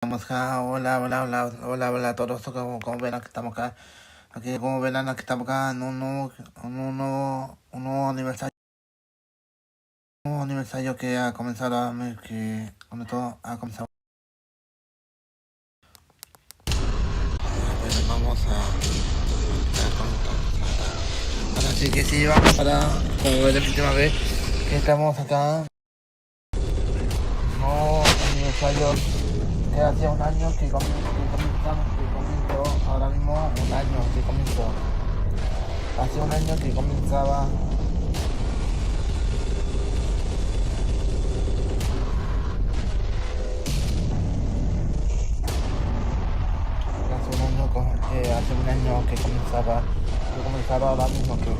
Estamos acá, hola a todos, como verán que estamos acá, aquí como verán aquí estamos acá en un nuevo aniversario que ha comenzado donde todo ha comenzado. Bueno, vamos a empezar con todo. Ahora sí que sí, vamos para, como es la última vez que estamos acá, no aniversario que hacía un año que comenzó, ahora mismo un año que comenzó. Hace un año que comenzaba. Hace un año que comenzaba ahora mismo que.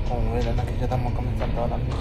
Como verán aquí ya estamos comenzando ahora mismo.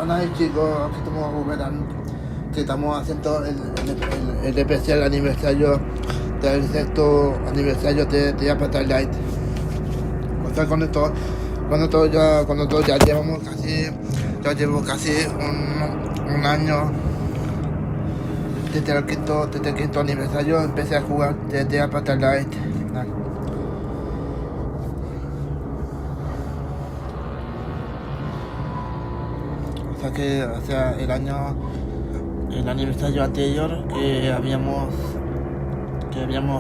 Hola chicos, aquí estamos verán que estamos haciendo el especial aniversario del sexto aniversario de Especial. O sea, cuando todo ya llevamos casi, ya llevo casi un año desde el quinto aniversario empecé a jugar desde Especial. O sea, el aniversario anterior que habíamos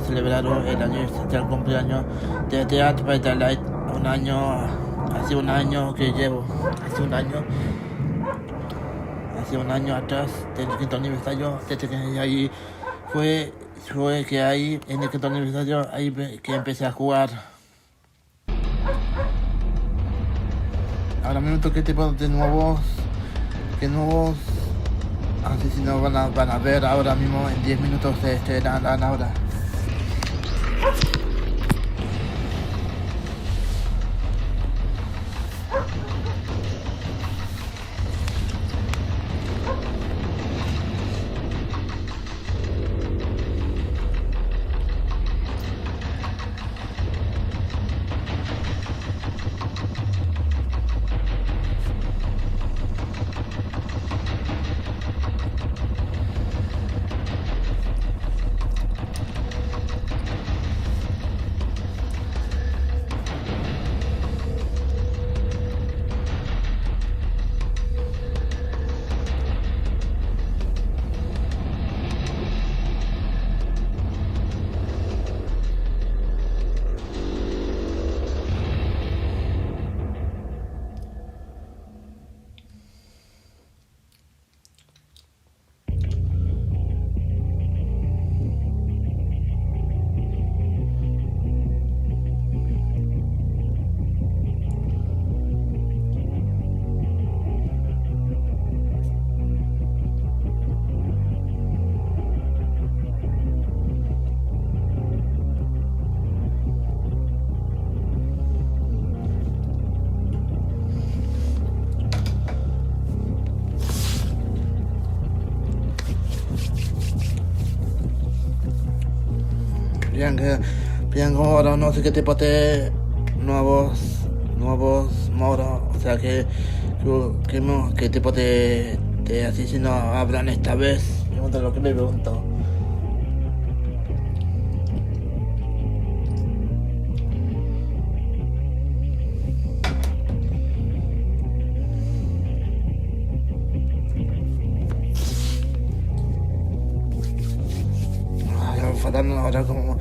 celebrado el aniversario del cumpleaños de Dead by Daylight, hace un año que llevo, hace un año atrás del quinto aniversario, desde que ahí fue que ahí en el quinto aniversario ahí que empecé a jugar. Ahora mismo qué tipo de nuevos asesinos van a ver ahora mismo en 10 minutos se estrenarán ahora. Bien, ahora no sé qué tipo de nuevos modos, o sea qué tipo de asesinos habrán esta vez. Pregunta lo que me pregunto. Faltando ahora como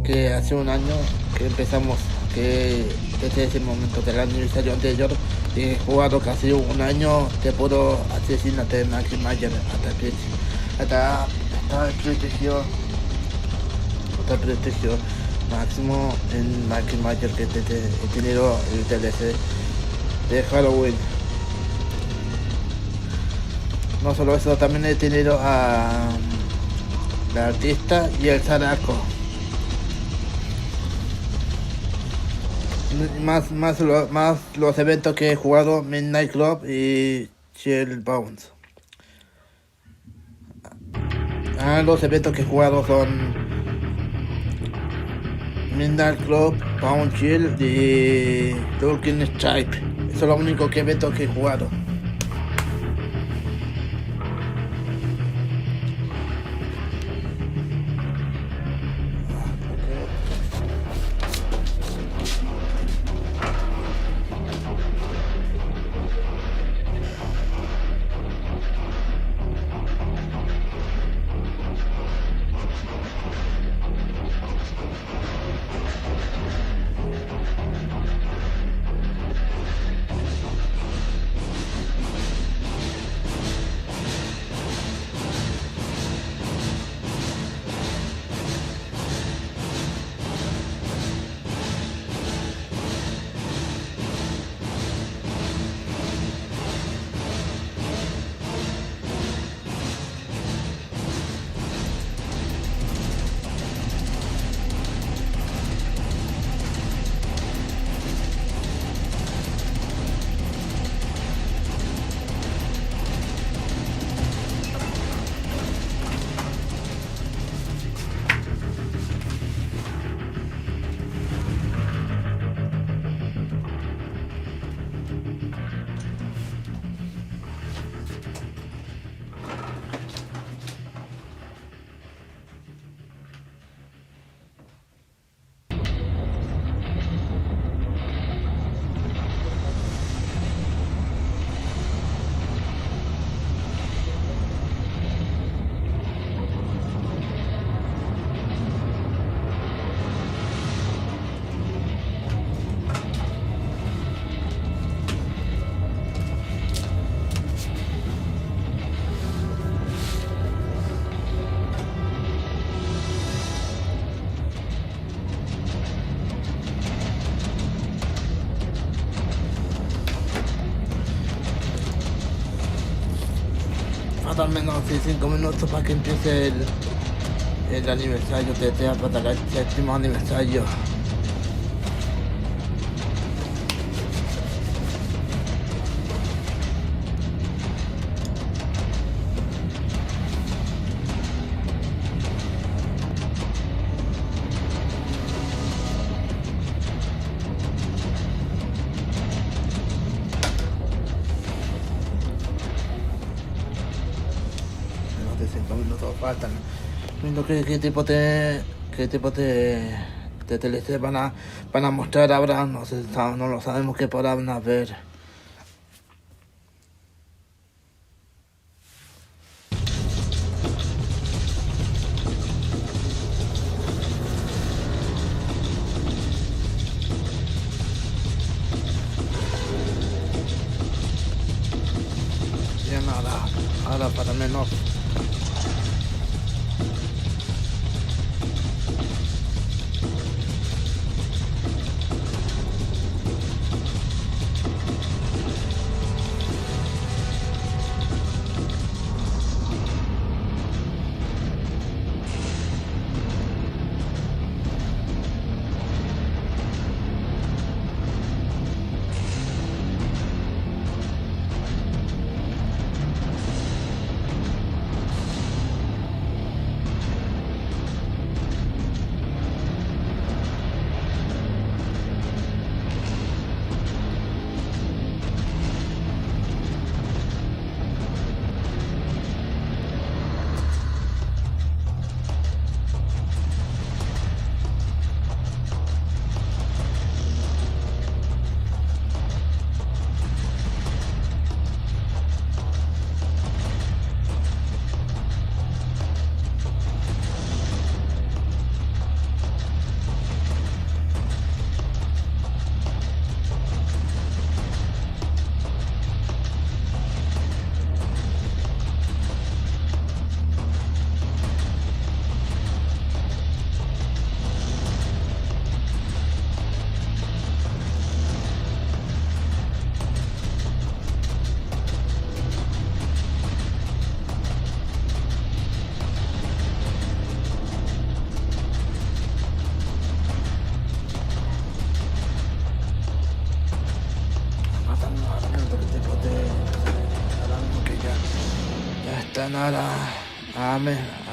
que hace un año que empezamos, que desde ese momento del aniversario anterior he jugado casi un año de puro asesinato de Michael Myers hasta el prestigio máximo en Michael Myers que he tenido el DLC de Halloween. No solo eso, también he tenido a la artista y el zaraco. Más los eventos que he jugado, Midnight Club y Chill Bounce. Los eventos que he jugado son Midnight Club, Bounce Chill y Talking Stripe. Eso es lo único que eventos que he jugado. faltan menos de 5 minutos para que empiece el aniversario de Especial, el séptimo aniversario. De 5 minutos faltan. Viendo qué tipo de TLC van a mostrar ahora, no lo sabemos qué podrán a ver. Bien, ahora para menos.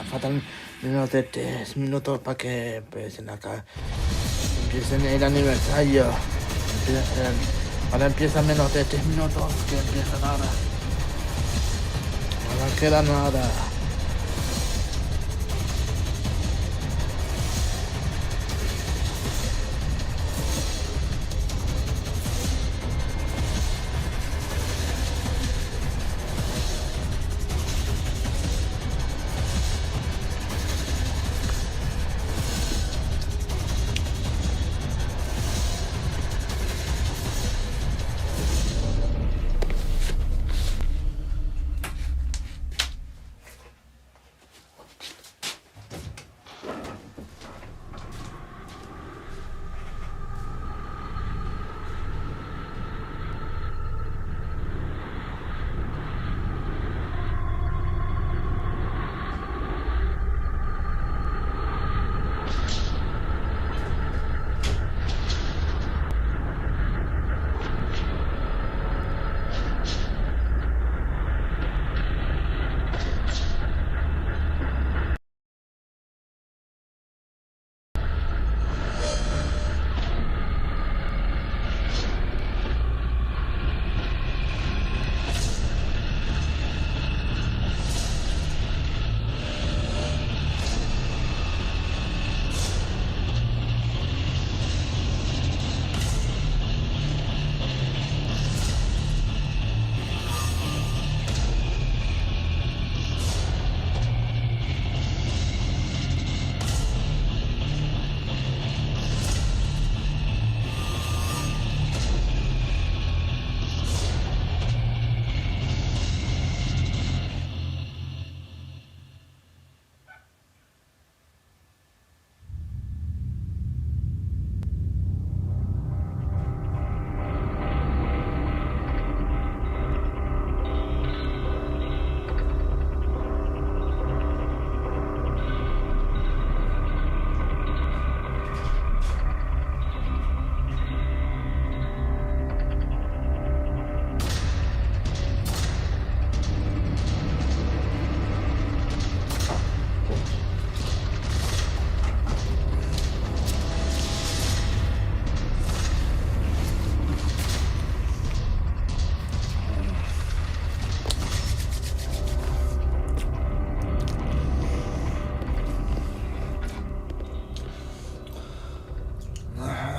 Faltan menos de 3 minutos para que empiecen el aniversario. Ahora empieza menos de 3 minutos que empiezan ahora. Ahora queda nada.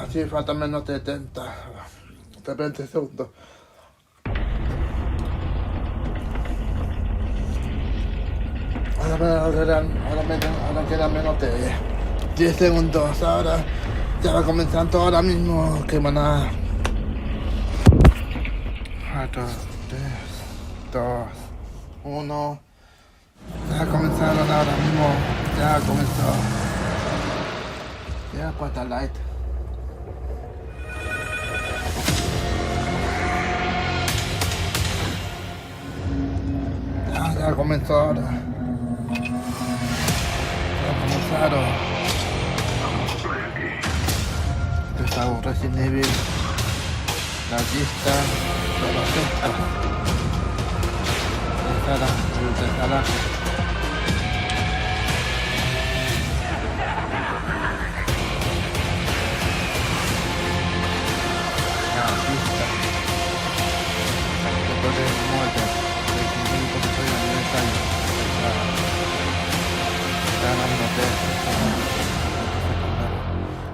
Así falta menos de 20 segundos. Ahora quedan menos de 10 segundos. Ahora ya va comenzando ahora mismo que van a... 4, 3, 2, 1. Ya comenzaron ahora mismo. Ya comenzó. Ya cuesta light. Ya comenzó ahora. Ya comenzaron. Empezamos Resident Evil. La lista de los textos. Empezará.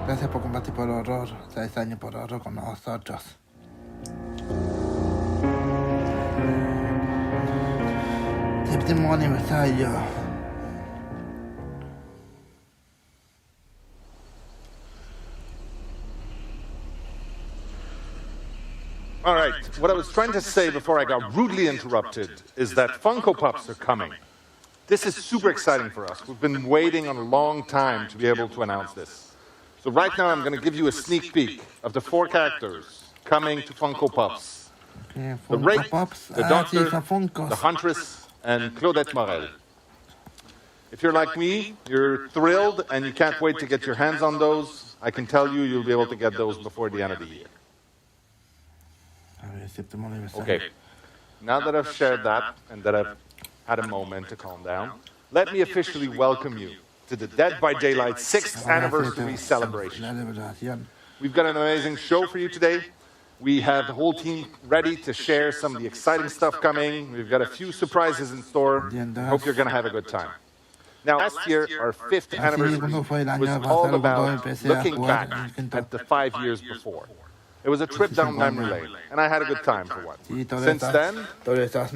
Gracias por compartir por horror, 6 años por horror con nosotros. Séptimo aniversario. All right, what I was trying to say before I got rudely interrupted is that Funko Pops are coming. This is super exciting for us. We've been waiting a long time to be able to announce this. So right now I'm going to give you a sneak peek of the 4 characters coming to Funko Pops. Okay, The Rake, Pops. the Doctor, Funkos. the Huntress, and Claudette Morel. If you're like me, you're thrilled and you can't wait to get your hands on those, I can tell you you'll be able to get those before the end of the year. Okay, now that I've shared that and that I've had a moment to calm down, let me officially welcome you to the Dead by Daylight 6th anniversary celebration. We've got an amazing show for you today. We have the whole team ready to share some of the exciting stuff coming. We've got a few surprises in store. I hope you're going to have a good time. Now, last year, our 5th anniversary was all about looking back at the 5 years before. It was a trip down memory lane, and I had a good time for once. Since then,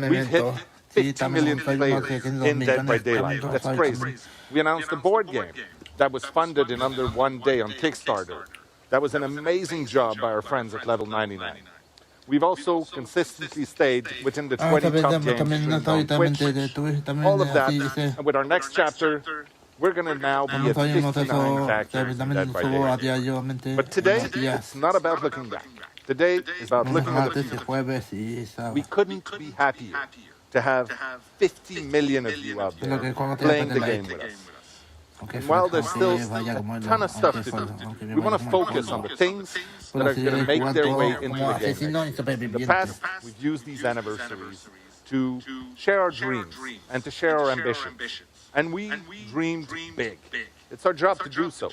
we've hit 50 million players in Dead by Daylight. That's crazy. We announced a board game that was funded in under 1 day on Kickstarter. That was an amazing job by our friends at Level 99. We've also consistently stayed within the 20 top games on Twitch. All of that, and with our next chapter, we're going to now be at 59 characters in Dead by Daylight. But today, it's not about looking back. Today is about looking at the future. We couldn't be happier to have 50 million of you out there playing the game with us. And while there's still a ton of stuff to do, we want to focus on the things that are going to make their way into the game. In the past, we've used these anniversaries to share our dreams and to share our ambitions. And we dreamed big. It's our job to do so.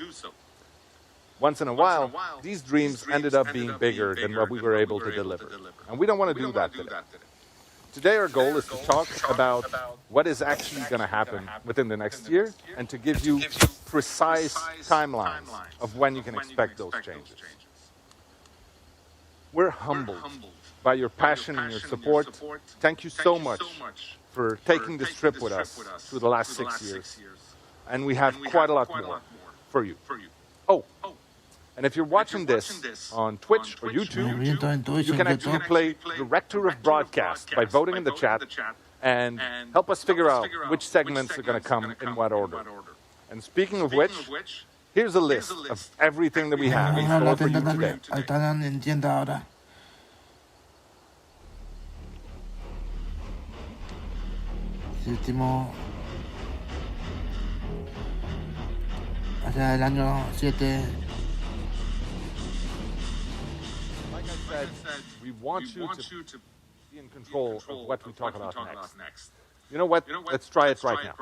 Once in a while, these dreams ended up being bigger than what we were able to deliver. And we don't want to do that today. Today our goal is to talk about what is actually going to happen within the next year and to give you precise timelines of when you can expect those changes. We're humbled by your passion and your support. Thank you so much for taking this trip with us through the last 6 years. And we have quite a lot more for you. Oh, and if you're watching this on Twitch or YouTube, you can actually play Director of Broadcast by voting in the chat and help us figure out which segments are going to come in what order. And speaking of which, here's a list of everything that we have in store for you today. Séptimo, hacia el año 7. Like I said, we want you to be in control of what we talk about next. You know what? Let's try it right now.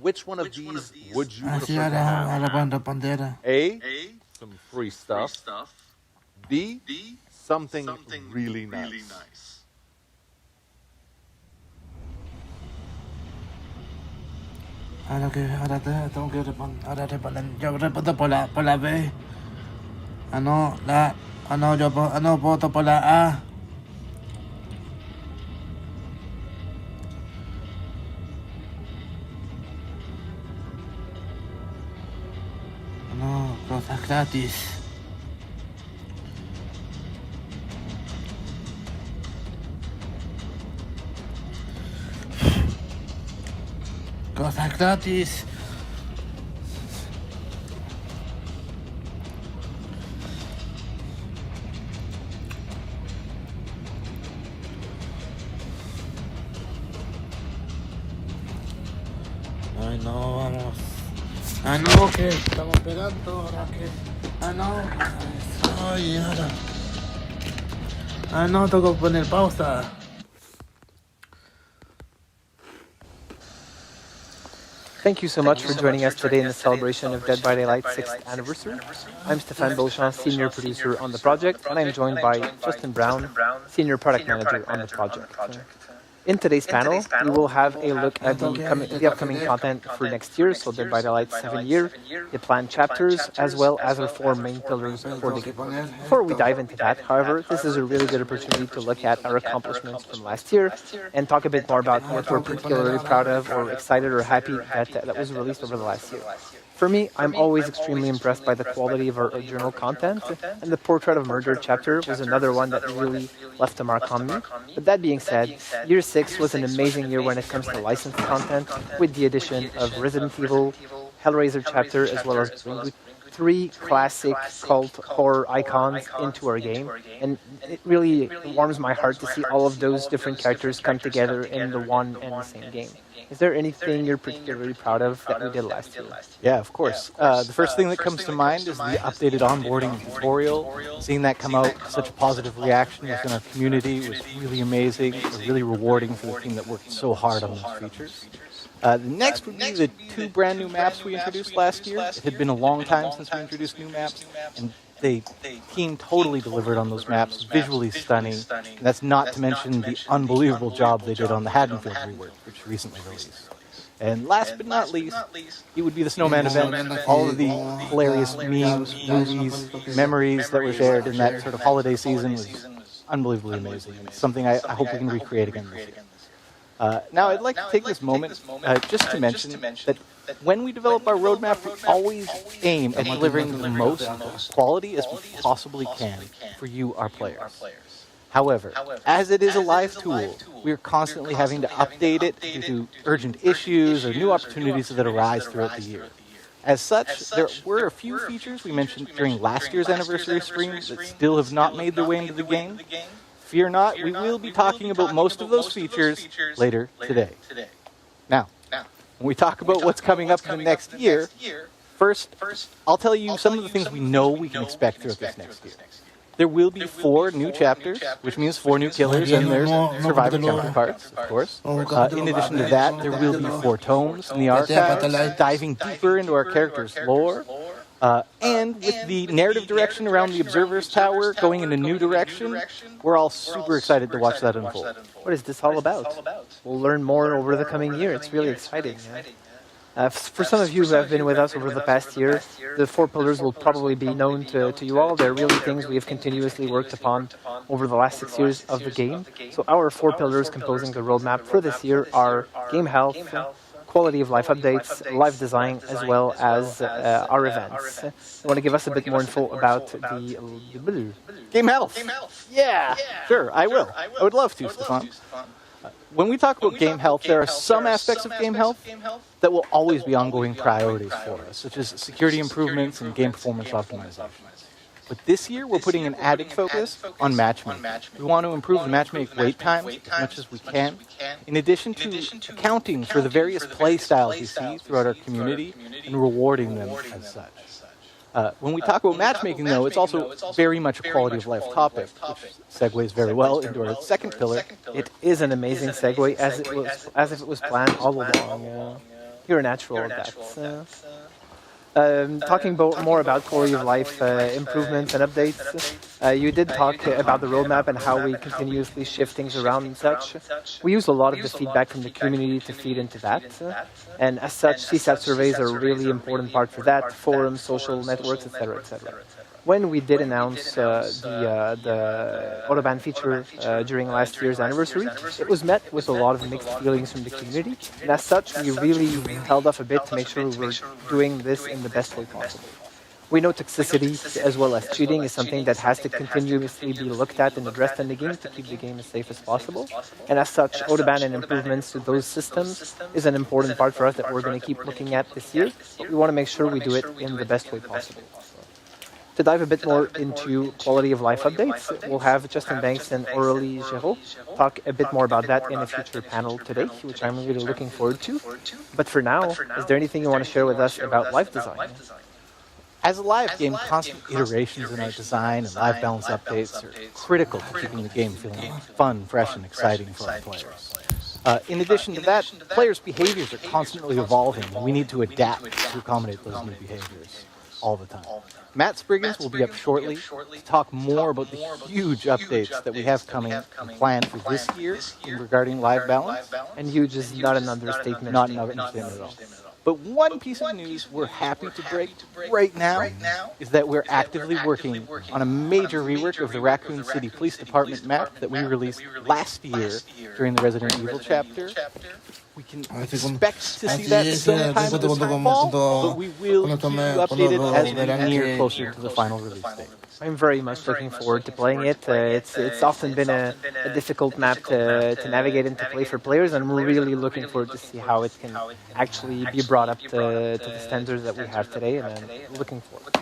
Which one of these would you prefer to have? A, some free stuff. B, something really nice. Ahora tengo que responder. Ahora respondo por la B. Yo voto por la A. No, cosas gratis. Cosas gratis. Ay, no, vamos. Ah, no, que estamos esperando ahora que. Ah, no. Ay, ahora. Ah, no, tengo que poner pausa. Thank you so much for joining us today in the celebration of Dead by Daylight's 6th anniversary. I'm Stéphane Beauchamp, senior producer on the project, and I'm joined by Justin Brown, senior product manager on the project. In today's panel, we will have a look at the upcoming content for next year, so Dead by Daylight's 7th year, the planned chapters, as well as our 4 main pillars for the game. Before we dive into that, however, this is a really good opportunity to look at our accomplishments from last year and talk a bit more about what we're particularly proud of or excited or happy that was released over the last year. For me, I'm always extremely impressed by the quality of our original content, and the Portrait of Murder chapter was another one that really left a mark on me. But that being said, Year 6 was an amazing year when it comes to licensed content, with the addition of Resident Evil, Hellraiser chapter, as well as bringing 3 classic cult horror icons into our game, and it really warms my heart to see all of those different characters come together in the one and the same game. Is there anything you're particularly proud of that we did last year? Yeah, of course. The first thing that comes to mind is the updated onboarding tutorial. Seeing that come out, such a positive reaction within our community was really amazing, really rewarding for the team that worked so hard on those features. The next would be the 2 brand new maps we introduced last year. It had been a long time since we introduced new maps, and the team totally delivered on those maps, visually stunning. And that's not to mention the unbelievable job they did on the Haddonfield rework, which recently released. And last but not least, it would be the Snowman event. All of the hilarious memes, movies, memories that were shared in that sort of holiday season was unbelievably amazing. And it's something I hope we can recreate again this year. Now, I'd like to take this moment just to mention that when we develop our roadmap, we always aim at delivering the most quality as we possibly can for you, our players. However, as it is a live tool, we are constantly having to update it due to urgent issues or new opportunities that arise throughout the year. As such, there were a few features we mentioned during last year's anniversary stream that still have not made their way into the game. Fear not, we will be talking about most of those features later today. Now, when we talk about what's coming up in the next year, first, I'll tell you some of the things we know we can expect throughout this next year. There will be 4 new chapters, which means 4 new killers and their survivor counterparts, of course. In addition to that, there will be 4 tomes in the archives, diving deeper into our characters' lore. And with the narrative direction around the Observer's Tower going in a new direction, we're all super excited to watch that unfold. What is this all about? We'll learn more over the coming year. It's really exciting. For some of you who have been with us over the past year, the 4 pillars will probably be known to you all. They're really things we have continuously worked upon over the last 6 years of the game. So our 4 pillars composing the roadmap for this year are game health, quality of life updates, live design, as well as our events. You want to give us a bit more info about the Game health. Yeah, sure, I will. I would love to, Stéphane. When we talk about game health, there are some aspects of game health that will always be ongoing priorities for us, such as security improvements and game performance optimization. But this year, we're putting an added focus on matchmaking. We want to improve the matchmake wait times as much as we can, in addition to accounting for the various play styles we see throughout our community and rewarding them as such. When we talk about matchmaking, though, it's also very much a quality of life topic, which segues very well into our second pillar. It is an amazing segue, as if it was planned all along. You're a natural at that. Talking more about quality of life improvements and updates. You did talk about the roadmap and how we continuously shift things around and such. We use a lot of the feedback from the community to feed into that. And as such, CSAT surveys are a really important part for that, forums, social networks, etc., etc. When we did announce the Autobahn feature during last year's anniversary, it was met with a lot of mixed feelings from the community. And as such, we really held off a bit to make sure we were doing this in the best way possible. We know toxicity as well as cheating is something that has to continuously be looked at and addressed in the game to keep the game as safe as possible. And as such, Autobahn and improvements to those systems is an important part for us that we're going to keep looking at this year. But we want to make sure we do it in the best way possible. To dive a bit more into quality of life updates, we'll have Justin Banks and Aurélie Géraud talk a bit more about that in a future panel today, which I'm really looking forward to. But for now, is there anything you want to share with us about life design? As a live game, constant iterations in our design and live balance updates are critical to keeping the game feeling fun, fresh, and exciting for our players. In addition to that, players' behaviors are constantly evolving, and we need to adapt to accommodate those new behaviors all the time. Matt Spriggins will be up shortly to talk more about the huge updates that we have coming and planned for this year regarding live balance. And huge is not an understatement. Not an understatement at all. But one piece of news we're happy to break right now is that we're actively working on a major rework of the Raccoon City Police Department map that we released last year during the Resident Evil chapter. We can expect to see that sometime this fall, but we will keep you updated as we near closer to the final release date. I'm very much looking forward to playing it. It's often been a difficult map to navigate and to play for players, and I'm really looking forward to see how it can actually be brought up to the standards that we have today, and I'm looking forward.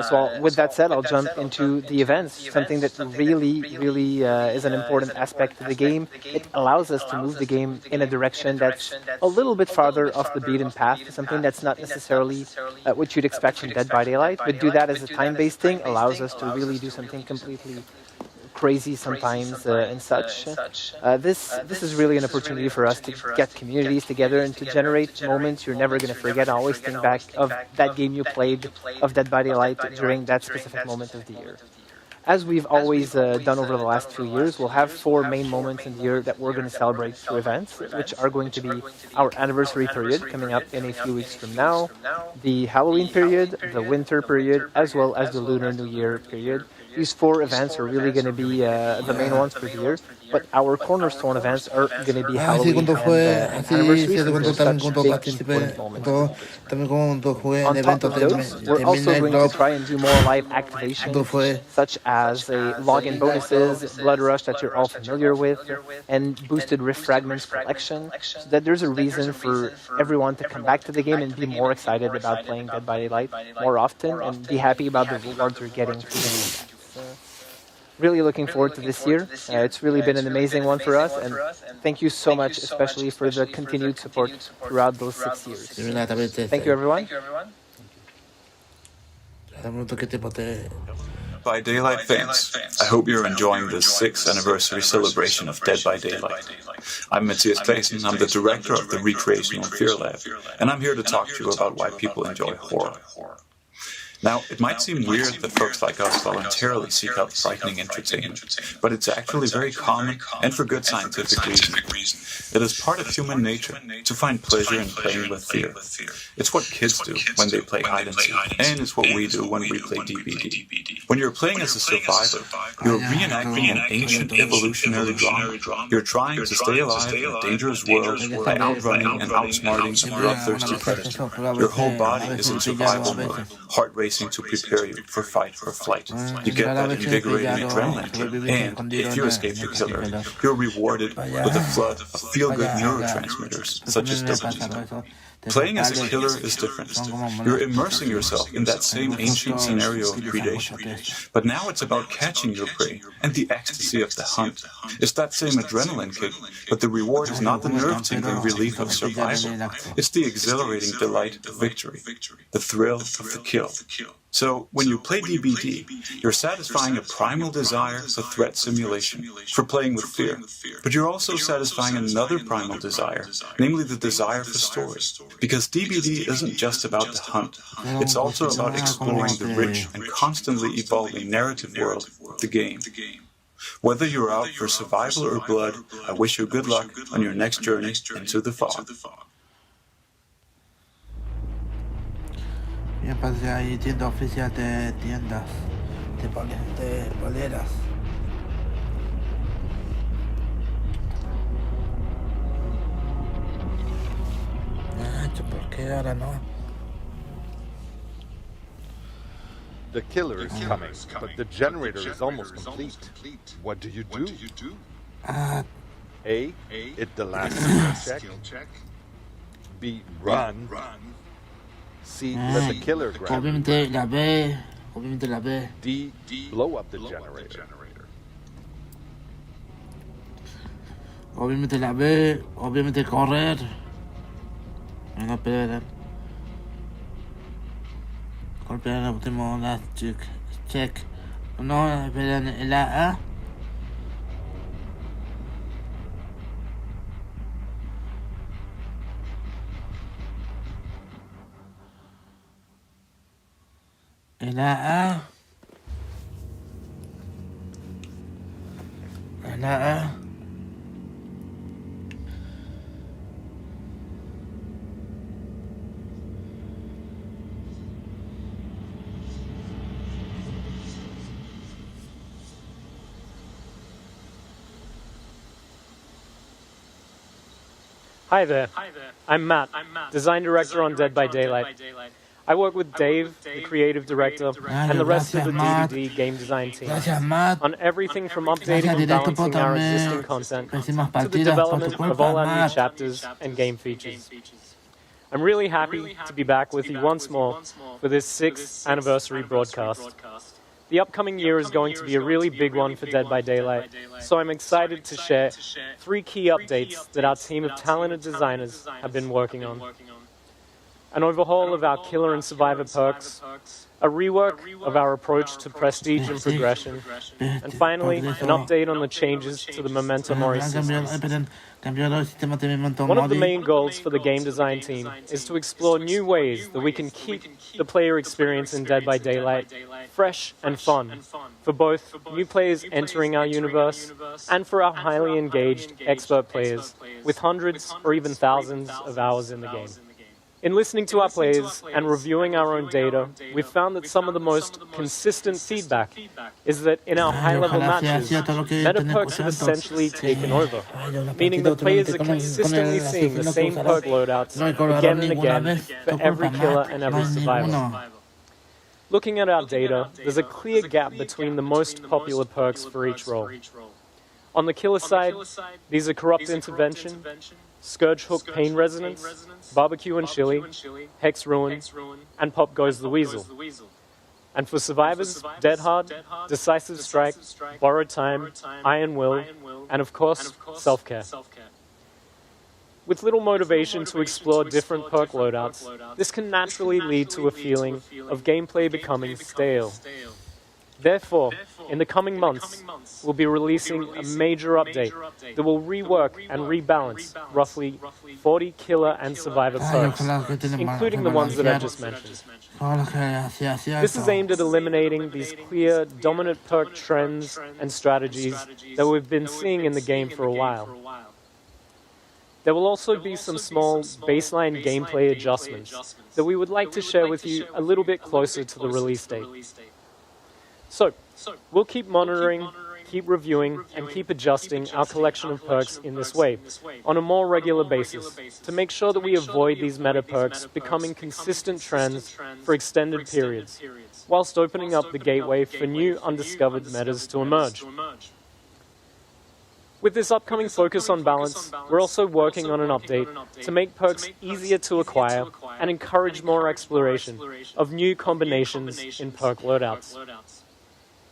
So with that said, I'll jump into the events, something that really is an important aspect of the game. It allows us to move the game in a direction that's a little bit farther off the beaten path, something that's not necessarily what you'd expect from Dead by Daylight, but do that as a time-based thing allows us to really do something completely crazy sometimes and such. This is really an opportunity for us to get communities together and to generate moments you're never going to forget. I always think back of that game you played of Dead by Daylight during that specific moment of the year. As we've always done over the last 2 years, we'll have 4 main moments in the year that we're going to celebrate through events, which are going to be our anniversary period coming up in a few weeks from now, the Halloween period, the winter period, as well as the Lunar New Year period. These 4 events are really going to be the main ones for the year, but our cornerstone events are going to be Halloween and anniversaries, which are such big important moments. On top of those, we're also going to try and do more live activations, such as login bonuses, Blood Rush that you're all familiar with, and boosted Rift Fragments collection, so that there's a reason for everyone to come back to the game and be more excited about playing Dead by Daylight more often and be happy about the rewards they're getting through the game. Really looking forward to this year. It's really been an amazing one for us, and thank you so much, especially for the continued support throughout those 6 years. Thank you, everyone. By Daylight fans, I hope you're enjoying the 6th anniversary celebration of Dead by Daylight. I'm Matthias Claesen, I'm the director of the Recreational Fear Lab, and I'm here to talk to you about why people enjoy horror. Now, it might seem weird that folks like us voluntarily seek out frightening entertainment, but it's actually very common and for good scientific reason. It is part of human nature to find pleasure in playing with fear. It's what kids do when they play hide and seek, and it's what we do when we play DBD. When you're playing as a survivor, you're reenacting an ancient evolutionary drama. You're trying to stay alive in a dangerous world by outrunning and outsmarting a bloodthirsty predator. Your whole body is in survival mode, heart racing to prepare you for fight or flight. You get that invigorating adrenaline kick, and if you escape the killer, you're rewarded with a flood of feel-good neurotransmitters such as dopamine. Playing as a killer is different. You're immersing yourself in that same ancient scenario of predation. But now it's about catching your prey, and the ecstasy of the hunt. It's that same adrenaline kick, but the reward is not the nerve-tingling relief of survival. It's the exhilarating delight of victory, the thrill of the kill. So, when you play DBD, you're satisfying a primal desire for threat simulation, for playing with fear. But you're also satisfying another primal desire, namely the desire for story. Because DBD isn't just about the hunt, it's also about exploring the rich and constantly evolving narrative world of the game. Whether you're out for survival or blood, I wish you good luck on your next journey into the fog. Bien, pasé ahí tienda oficial de tiendas, de poleras. ¿Por qué ahora no? The killer is coming, but the generator is almost complete. What do you do? A. Hit the last skill check. B. Run. C. Let the killer grab you. Obviamente la B. D. Blow up the generator. Obviamente la B. Obviamente correr. No, espera. Golpear el último last check. No, espera, la A. La A. Hi there. I'm Matt, design director on Dead by Daylight. I work with Dave, the creative director, and the rest of the DVD game design team on everything from updating and balancing our existing content to the development of all our new chapters and game features. I'm really happy to be back with you once more for this 6th anniversary broadcast. The upcoming year is going to be a really big one for Dead by Daylight, so I'm excited to share 3 key updates that our team of talented designers have been working on. An overhaul of our killer and survivor perks, a rework of our approach to prestige and progression, and finally, an update on the changes to the Memento Mori systems. One of the main goals for the game design team is to explore new ways that we can keep the player experience in Dead by Daylight fresh and fun for both new players entering our universe and for our highly engaged expert players with hundreds or even thousands of hours in the game. In listening to our players and reviewing our own data, we've found that some of the most consistent feedback is that in our high-level matches, meta perks have essentially taken over, meaning that players are consistently seeing the same perk loadouts again and again for every killer and every survivor. Looking at our data, there's a clear gap between the most popular perks for each role. On the killer side, these are Corrupt Intervention, Scourge Hook Pain Resonance, Barbecue and Chili, Hex Ruin, and Pop Goes the Weasel. And for survivors, Dead Hard, Decisive Strike, Borrowed Time, Iron Will, and of course, Self-Care. With little motivation to explore different perk loadouts, this can naturally lead to a feeling of gameplay becoming stale. Therefore, in the coming months, we'll be releasing a major update that will rework and rebalance roughly 40 killer and survivor perks, including the ones that I just mentioned. This is aimed at eliminating these clear, dominant perk trends and strategies that we've been seeing in the game for a while. There will also be some small baseline gameplay adjustments that we would like to share with you a little bit closer to the release date. So, we'll keep monitoring, keep reviewing, and keep adjusting our collection of perks in this way, on a more regular basis, to make sure that we avoid these meta perks becoming consistent trends for extended periods, whilst opening up the gateway for new undiscovered metas to emerge. With this upcoming focus on balance, we're also working on an update to make perks easier to acquire and encourage more exploration of new combinations in perk loadouts.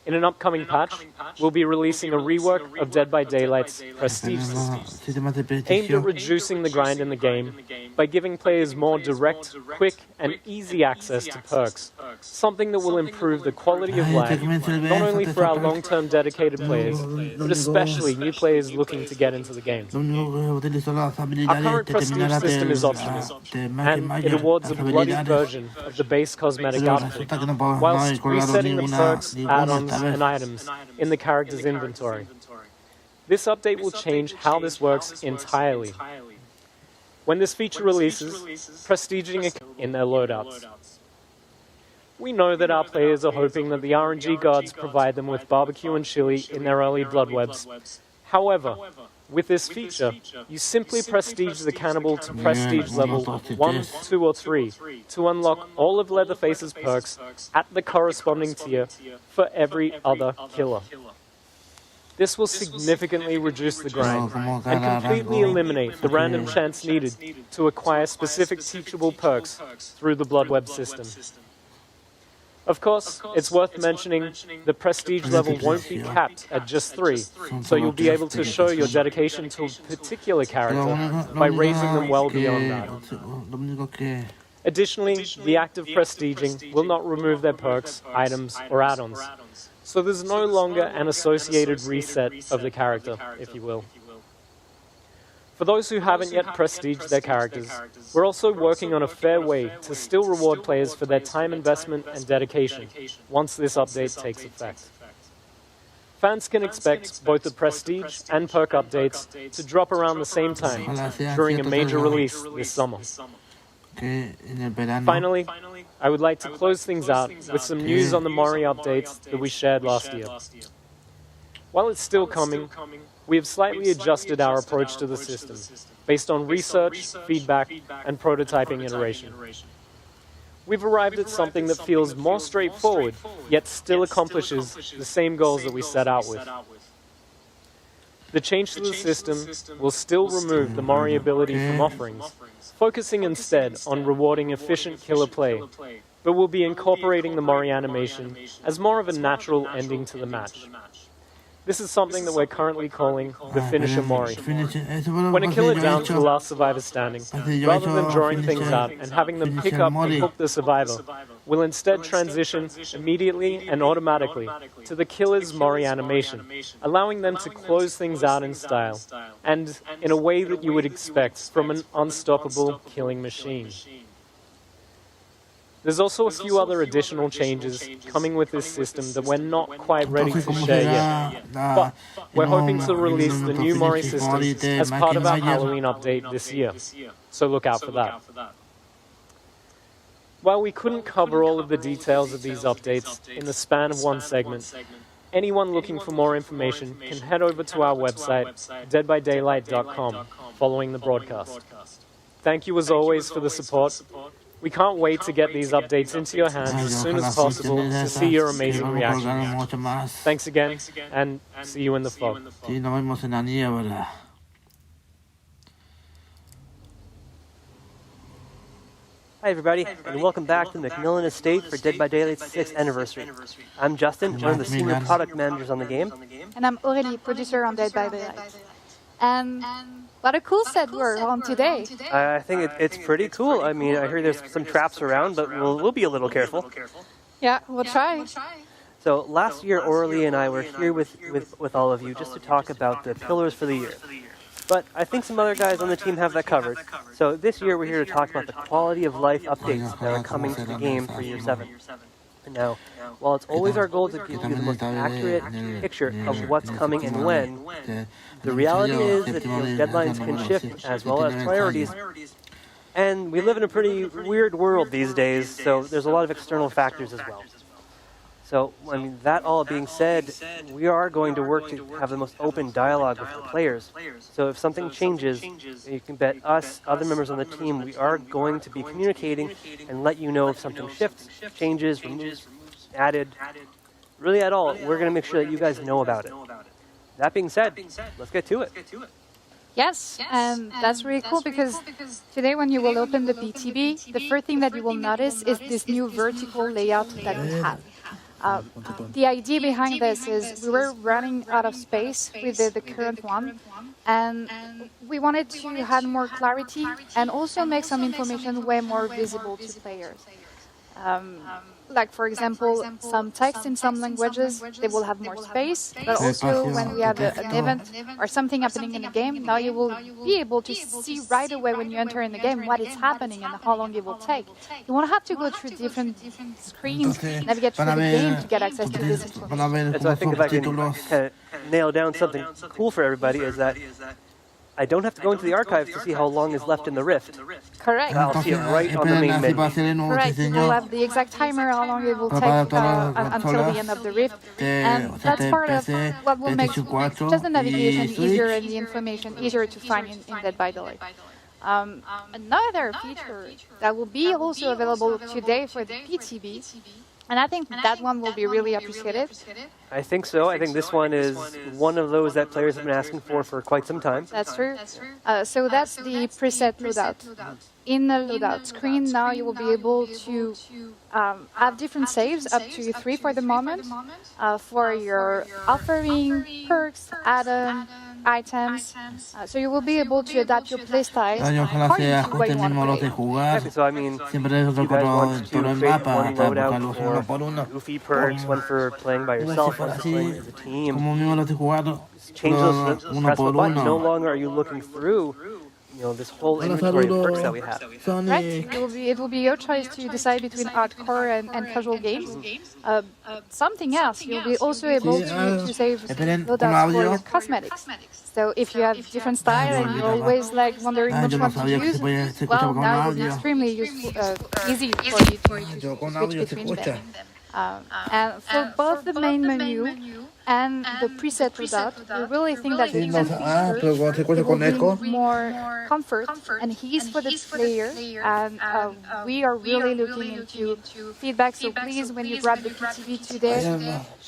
In an upcoming patch, we'll be releasing a rework of Dead by Daylight's prestige system, aimed at reducing the grind in the game by giving players more direct, quick, and easy access to perks, something that will improve the quality of life, not only for our long-term dedicated players, but especially new players looking to get into the game. Our current prestige system is optional, and it awards a bloodied version of the base cosmetic outfit, whilst resetting the perks, add-ons, and items in the character's inventory. This update will change how this works entirely. When this feature releases, prestiging in their loadouts. We know that our players are hoping that the RNG gods provide them with barbecue and chili in their early blood webs. However, with this feature, you simply prestige the cannibal to prestige level 1, 2, or 3 to unlock all of Leatherface's perks at the corresponding tier for every other killer. This will significantly reduce the grind and completely eliminate the random chance needed to acquire specific teachable perks through the blood web system. Of course, it's worth mentioning the prestige level won't be capped at just 3, so you'll be able to show your dedication to a particular character by raising them well beyond that. Additionally, the act of prestiging will not remove their perks, items, or add-ons, so there's no longer an associated reset of the character, if you will. For those who haven't yet prestiged their characters, we're also working on a fair way to still reward players for their time investment and dedication once this update takes effect. Fans can expect both the prestige and perk updates to drop around the same time during a major release this summer. Finally, I would like to close things out with some news on the Mori updates that we shared last year. While it's still coming, we have slightly adjusted our approach to the system based on research, feedback, and prototyping iteration. We've arrived at something that feels more straightforward, yet still accomplishes the same goals that we set out with. The change to the system will still remove the Mori ability from offerings, focusing instead on rewarding efficient killer play, but will be incorporating the Mori animation as more of a natural ending to the match. This is something that we're currently calling the finisher Mori. When a killer downs the last survivor standing, rather than drawing things out and having them pick up and hook the survivor, we'll instead transition immediately and automatically to the killer's Mori animation, allowing them to close things out in style, and in a way that you would expect from an unstoppable killing machine. There's also a few other additional changes coming with this system that we're not quite ready to share yet, but we're hoping to release the new Mori system as part of our Halloween update this year, so look out for that. While we couldn't cover all of the details of these updates in the span of one segment, anyone looking for more information can head over to our website, deadbydaylight.com, following the broadcast. Thank you as always for the support. We can't wait to get these updates into your hands as soon as possible to see your amazing reaction. Thanks again, and see you in the fog. Hi everybody, and welcome back to Macmillan Estate for Dead by Daylight's 6th anniversary. I'm Justin, one of the senior product managers on the game. And I'm Aurélie, producer on Dead by Daylight. And what a cool set we're on today. I think it's pretty cool. I mean, I hear there's some traps around, but we'll be a little careful. Yeah, we'll try. So last year, Aurélie and I were here with all of you just to talk about the pillars for the year. But I think some other guys on the team have that covered. So this year we're here to talk about the quality of life updates that are coming to the game for Year 7. Now, while it's always our goal to give you the most accurate picture of what's coming and when, the reality is that deadlines can shift as well as priorities. And we live in a pretty weird world these days, so there's a lot of external factors as well. So, I mean, that all being said, we are going to work to have the most open dialogue with the players. So if something changes, you can bet us, other members on the team, we are going to be communicating and let you know if something shifts, changes, removes, added, really at all. We're going to make sure that you guys know about it. That being said, let's get to it. Yes, and that's really cool because today when you will open the BTB, the first thing that you will notice is this new vertical layout that we have. The idea behind this is we were running out of space with the current one, and we wanted to add more clarity and also make some information way more visible to players. Like, for example, some text in some languages, they will have more space, but also when we have an event or something happening in the game, now you will be able to see right away when you enter in the game what is happening and how long it will take. You won't have to go through different screens, navigate through the game to get access to this information. And so I think if I can kind of nail down something cool for everybody is that I don't have to go into the archives to see how long is left in the Rift. Correct. I'll see it right on the main menu. Correct. You will have the exact timer, how long it will take until the end of the Rift. And that's part of what will make just the navigation easier and the information easier to find in Dead by Daylight. Another feature that will be also available today for the PTB, and I think that one will be really appreciated. I think so. I think this one is one of those that players have been asking for quite some time. That's true. So that's the preset loadout. In the loadout screen now you will be able to have different saves, up to 3 for the moment, for your offering, perks, add-on, items. So you will be able to adapt your playstyle according to what you want to play. Exactly. So I mean, if you guys want to create one loadout for goofy perks, one for playing by yourself, one for playing as a team, change those press the button. No longer are you looking through this whole inventory of perks that we have. Right? It will be your choice to decide between hardcore and casual games. Something else, you'll be also able to save loadouts for your cosmetics. So if you have different style and you're always like wondering which one to use, well, now it will be extremely useful, easy for you to switch between them. And for both the main menu and the preset loadout, we really think that the event feature will bring more comfort and ease for the player, and we are really looking into feedback. So please, when you grab the PTV today,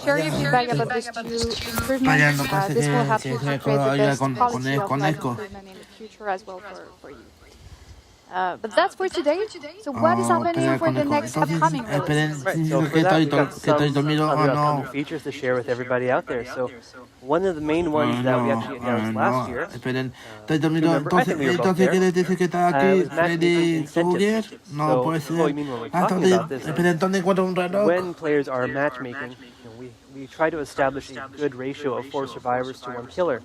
share your feedback about these two improvements. This will help you to create the best quality of life improvement in the future as well for you. But that's for today. So what is happening for the next upcoming release? Right, so for that, we've got some other upcoming features to share with everybody out there. So one of the main ones that we actually announced last year, remember, I think we were both there, was matchmaking incentives. So what we mean when we're talking about this is when players are matchmaking, we try to establish a good ratio of 4 survivors to 1 killer.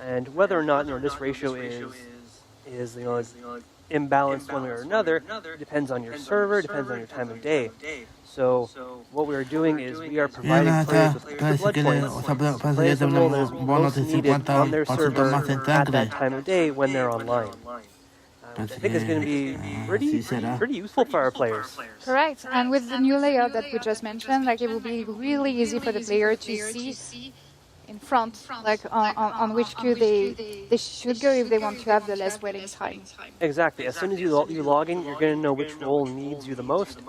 And whether or not this ratio is imbalanced one way or another, depends on your server, depends on your time of day. So what we are doing is we are providing players with extra blood points. Players the role that is most needed on their server at that time of day when they're online. I think it's going to be pretty useful for our players. Correct. And with the new layout that we just mentioned, like, it will be really easy for the player to see in front, like on which queue they should go if they want to have the less waiting time. Exactly. As soon as you log in, you're going to know which role needs you the most.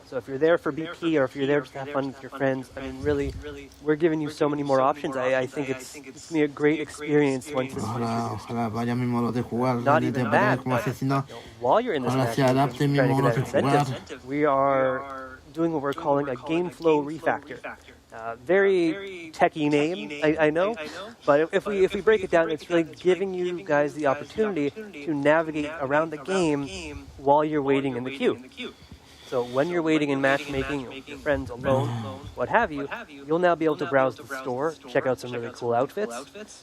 So if you're there for BP or if you're there just to have fun with your friends, I mean, really, we're giving you so many more options. I think it's going to be a great experience once this is introduced. Not even that, but while you're in this match, trying to get that incentive, we are doing what we're calling a game flow refactor. Very techie name, I know, but if we break it down, it's really giving you guys the opportunity to navigate around the game while you're waiting in the queue. So when you're waiting in matchmaking, with your friends alone, what have you, you'll now be able to browse the store, check out some really cool outfits,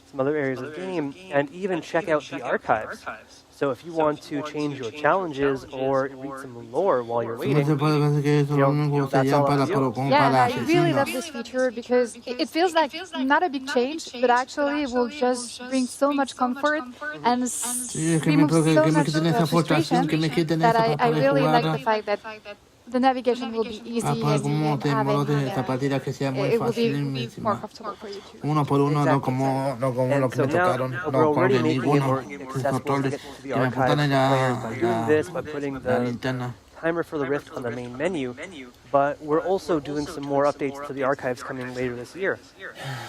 some other areas of the game, and even check out the archives. So if you want to change your challenges or read some lore while you're waiting, that's all up to you. Yeah, I really love this feature because it feels like not a big change, but actually it will just bring so much comfort and remove so much frustration that I really like the fact that the navigation will be easy and it will be more comfortable for you too. And so now we're already making it more accessible to get to the archive by doing this, by putting the timer for the Rift on the main menu, but we're also doing some more updates to the archives coming later this year.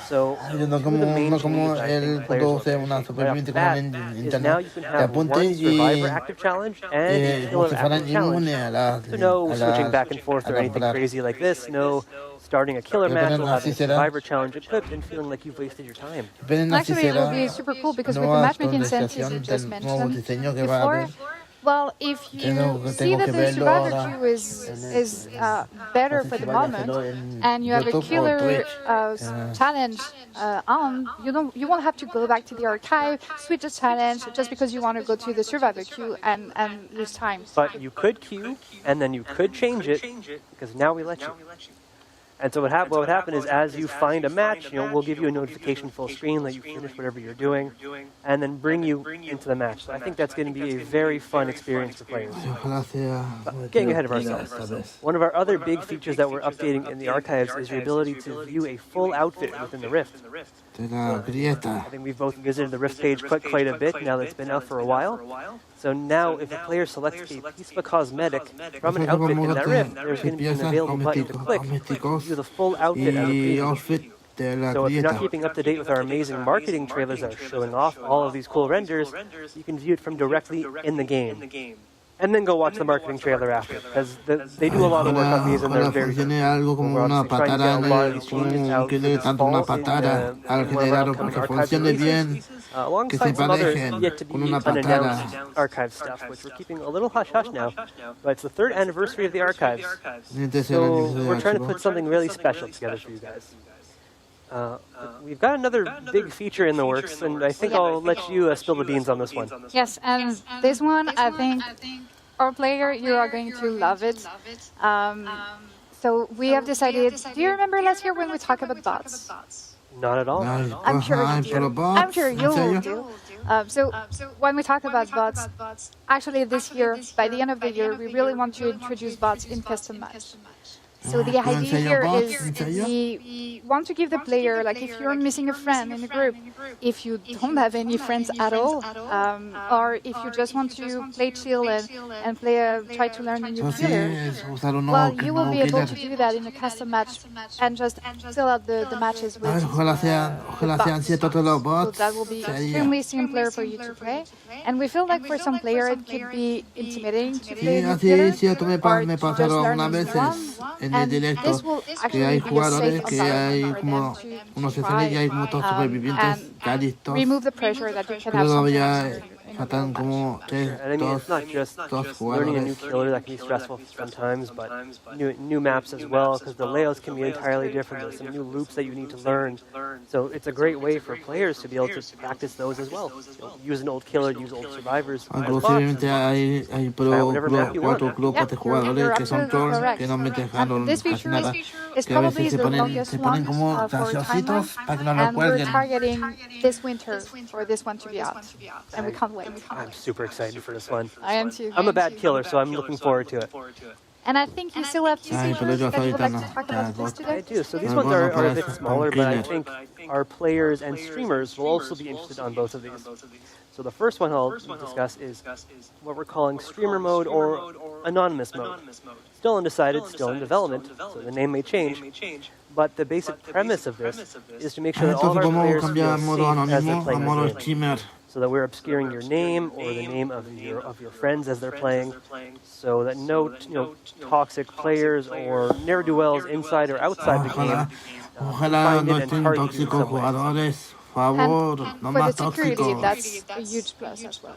So the main changes I think players will right off the bat is now you can have one survivor active challenge and a killer active challenge. So no switching back and forth or anything crazy like this. No starting a killer match while having a survivor challenge equipped and feeling like you've wasted your time. Actually, it will be super cool because with the matchmaking incentives you just mentioned before, Well, if you see that the survivor queue is better for the moment, and you have a killer challenge on, you won't have to go back to the archive, switch a challenge just because you want to go to the survivor queue and lose time. But you could queue, and then you could change it, because now we let you. And so what would happen is, as you find a match, we'll give you a notification full screen that you finished whatever you're doing, and then bring you into the match. So I think that's going to be a very fun experience for players. Getting ahead of ourselves. One of our other big features that we're updating in the archives is your ability to view a full outfit within the Rift. I think we've both visited the Rift page quite a bit now that it's been out for a while. So now, if a player selects a piece of a cosmetic from an outfit in that Rift, there's going to be an available button to click to view the full outfit as a preview. So if you're not keeping up to date with our amazing marketing trailers that are showing off all of these cool renders, you can view it from directly in the game. And then go watch the marketing trailer after, because they do a lot of work on these and they're very good. algo como una patada, que le tanto una patada al generador para que funcione bien, que se parejen con una patada. Archive stuff, which we're keeping a little hush-hush now, but it's the 3rd anniversary of the archives. So we're trying to put something really special together for you guys. We've got another big feature in the works, and I think I'll let you spill the beans on this one. Yes, and this one, I think, our player, you are going to love it. So we have decided, do you remember last year when we talked about bots? Not at all. I'm sure you do. I'm sure you will do. So when we talk about bots, actually this year, by the end of the year, we really want to introduce bots in custom match. So the idea here is we want to give the player, like if you're missing a friend in a group, if you don't have any friends at all, or if you just want to play chill and try to learn a new killer, well, you will be able to do that in a custom match and just fill out the matches with bots. So that will be extremely simpler for you to play. And we feel like for some player it could be intimidating to play a new killer, or to just learn a new one. En el directo, que hay jugadores, que hay como unos escenarios y hay como todos supervivientes ya listos, pero todavía faltan como it's not just learning a new killer that can be stressful sometimes, but new maps as well, because the layouts can be entirely different. There's some new loops that you need to learn. So it's a great way for players to be able to practice those as well. Use an old killer, use old survivors. Inclusive hay 4 grupos de jugadores que son trolls, que no me dejaron casi nada, que a veces se ponen como graciositos para que no lo cuelguen. This winter for this one to be out, and we can't wait. I'm super excited for this one. I am too. I'm a bad killer, so I'm looking forward to it. And I think you still have 2 features that you would like to talk about this today. I do. So these ones are a bit smaller, but I think our players and streamers will also be interested on both of these. So the first one I'll discuss is what we're calling streamer mode or anonymous mode. Still undecided, still in development, so the name may change. But the basic premise of this is to make sure that all of our players feel safe as they're playing the game. So that we're obscuring your name or the name of your friends as they're playing, so that no toxic players or ne'er-do-wells inside or outside the game Ojalá no estén tóxicos jugadores, favor, no más tóxicos. That's a huge plus as well.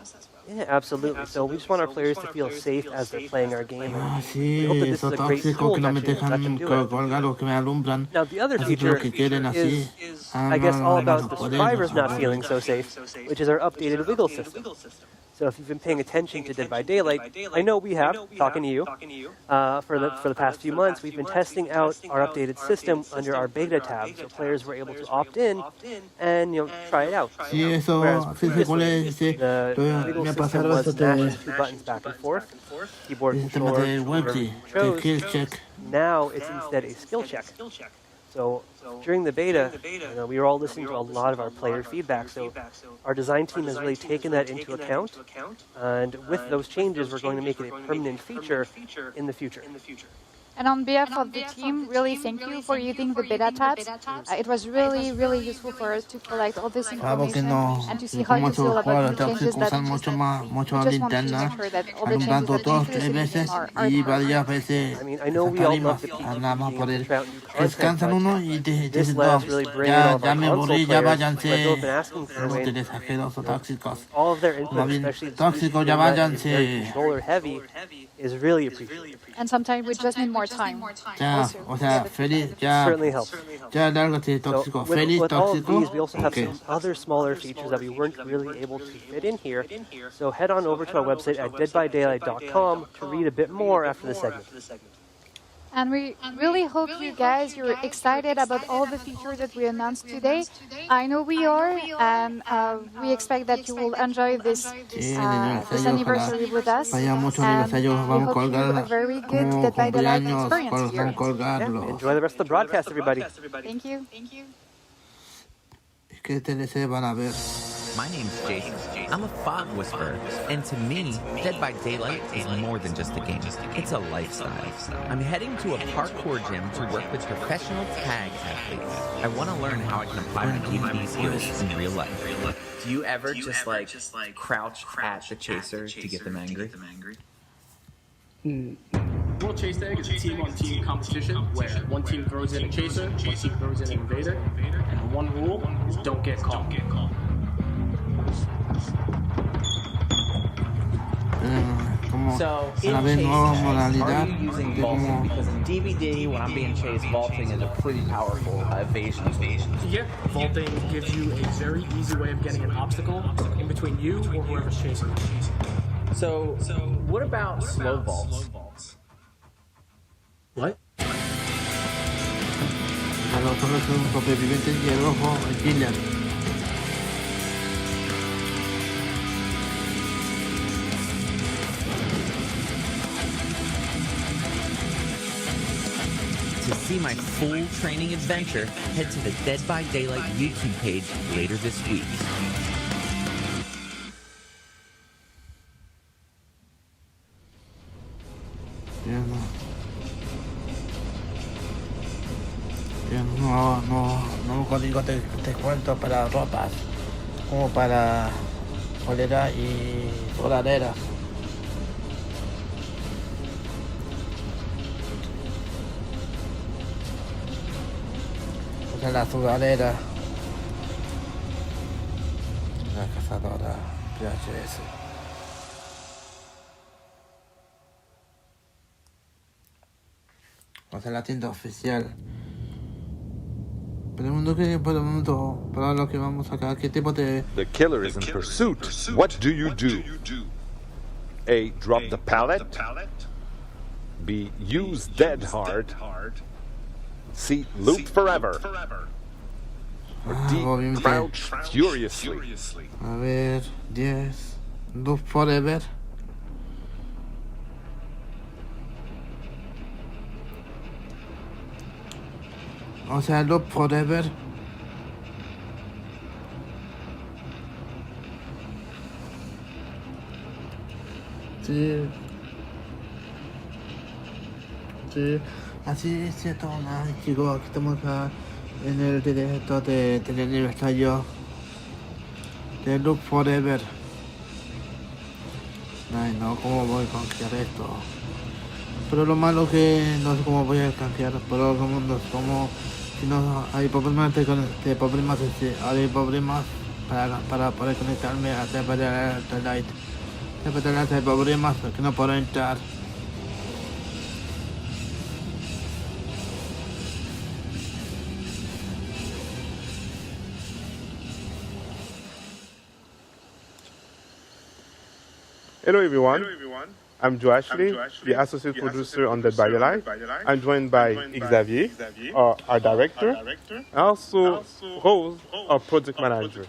Yeah, absolutely. So we just want our players to feel safe as they're playing our game. Sí, esos tóxicos que no me dejan colgar o que me alumbran. Now the other feature is I guess, all about the survivors not feeling so safe, which is our updated wiggle system. So if you've been paying attention to Dead by Daylight, I know we have, talking to you, for the past few months, we've been testing out our updated system under our beta tab, so players were able to opt in and try it out. Sí, eso, sí, The wiggle system was mashing 2 buttons back and forth, keyboard controller, now it's instead a skill check. So during the beta, we were all listening to a lot of our player feedback. So our design team has really taken that into account. And with those changes, we're going to make it a permanent feature in the future. And on behalf of the team, really thank you for using the beta tabs. It was really, really useful for us to collect all this Porque information no, and to see how como you estos feel about jugadores the changes tóxicos that usan mucho we just want to linterna, make sure that all the changes alumbrando that you dos, do tres veces are y correct. varias veces I mean, I know we all love the salimos, people nada más being por able él. to try out new content, Descansan but uno y te this dicen, let no, us really bring in all of ya our me console aburrí, ya players, who váyanse, have both been asking for a win. inútiles, asquerosos, tóxicos. All of their input, Más bien, especially the tóxicos, ya Omlet is very váyanse. controller heavy, is really appreciated. And sometimes we just need more time. Ya, Also, o sea, feliz, ya, Certainly helps. ya lárgate, So tóxico. with, Feliz, with all of tóxico. these, we also have Ok. some other smaller features that we weren't really able to fit in here. So head on over to our website at deadbydaylight.com to read a bit more after the segment. And we really hope you guys, you're excited about all the features that we announced today. I know we are, and we expect that you will enjoy this anniversary with us. Vaya muchos And aniversarios, we vamos a hope you have a colgar very good como Dead by Daylight cumpleaños, experience here. vamos a colgarlo. Enjoy the rest of the broadcast, everybody. Thank you. Es que TLC van a ver. My name's Jason. I'm a fog whisperer, and to me, Dead by Daylight is more than just a game. It's a lifestyle. I'm heading to a parkour gym to work with professional tag athletes. I want to learn how I can apply my DVD skills in real life. Do you ever just like crouch at the chaser to get them angry? World Chase Tag is a team-on-team competition where one team throws in a chaser, one team throws in an invader, and one rule is don't get caught. So a in ver, chase nueva tags, modalidad are you using de vaulting? cómo Because in DVD, when I'm being chased, vaulting is a pretty powerful evasion tool. Yeah, vaulting gives you a very easy way of getting an obstacle in between you or whoever's chasing you. So what about slow vaults? What? a los otros son supervivientes y el rojo, el killer. To see my full training adventure, head to the Dead by Daylight YouTube page later this week. No código de descuento para ropas, como para polera y sudaderas. O sea, la sudadera, la cazadora, PHS. O sea, la tienda oficial. Pregunto, para lo que vamos acá, ¿qué tipo de... The killer is in pursuit. What do you do? A. Drop the pallet. B. Use dead hard. C. Loop forever. Or D. obviamente. Crouch furiously. A ver, 10. Loop forever. O sea, loop forever. Sí. Sí. Así es cierto, chicos, aquí estamos acá en el directo del aniversario de Loop Forever. Ay, no, ¿cómo voy a canjear esto? Pero lo malo que no sé cómo voy a canjear, pero como si no hay problemas hay problemas para poder conectarme a Dead by Daylight. Dead by Daylight hay problemas que no puedo entrar. Hello everyone. I'm Joe Ashley, the associate producer on Dead by Daylight. I'm joined by Xavier, our director, and also Rose, our project manager.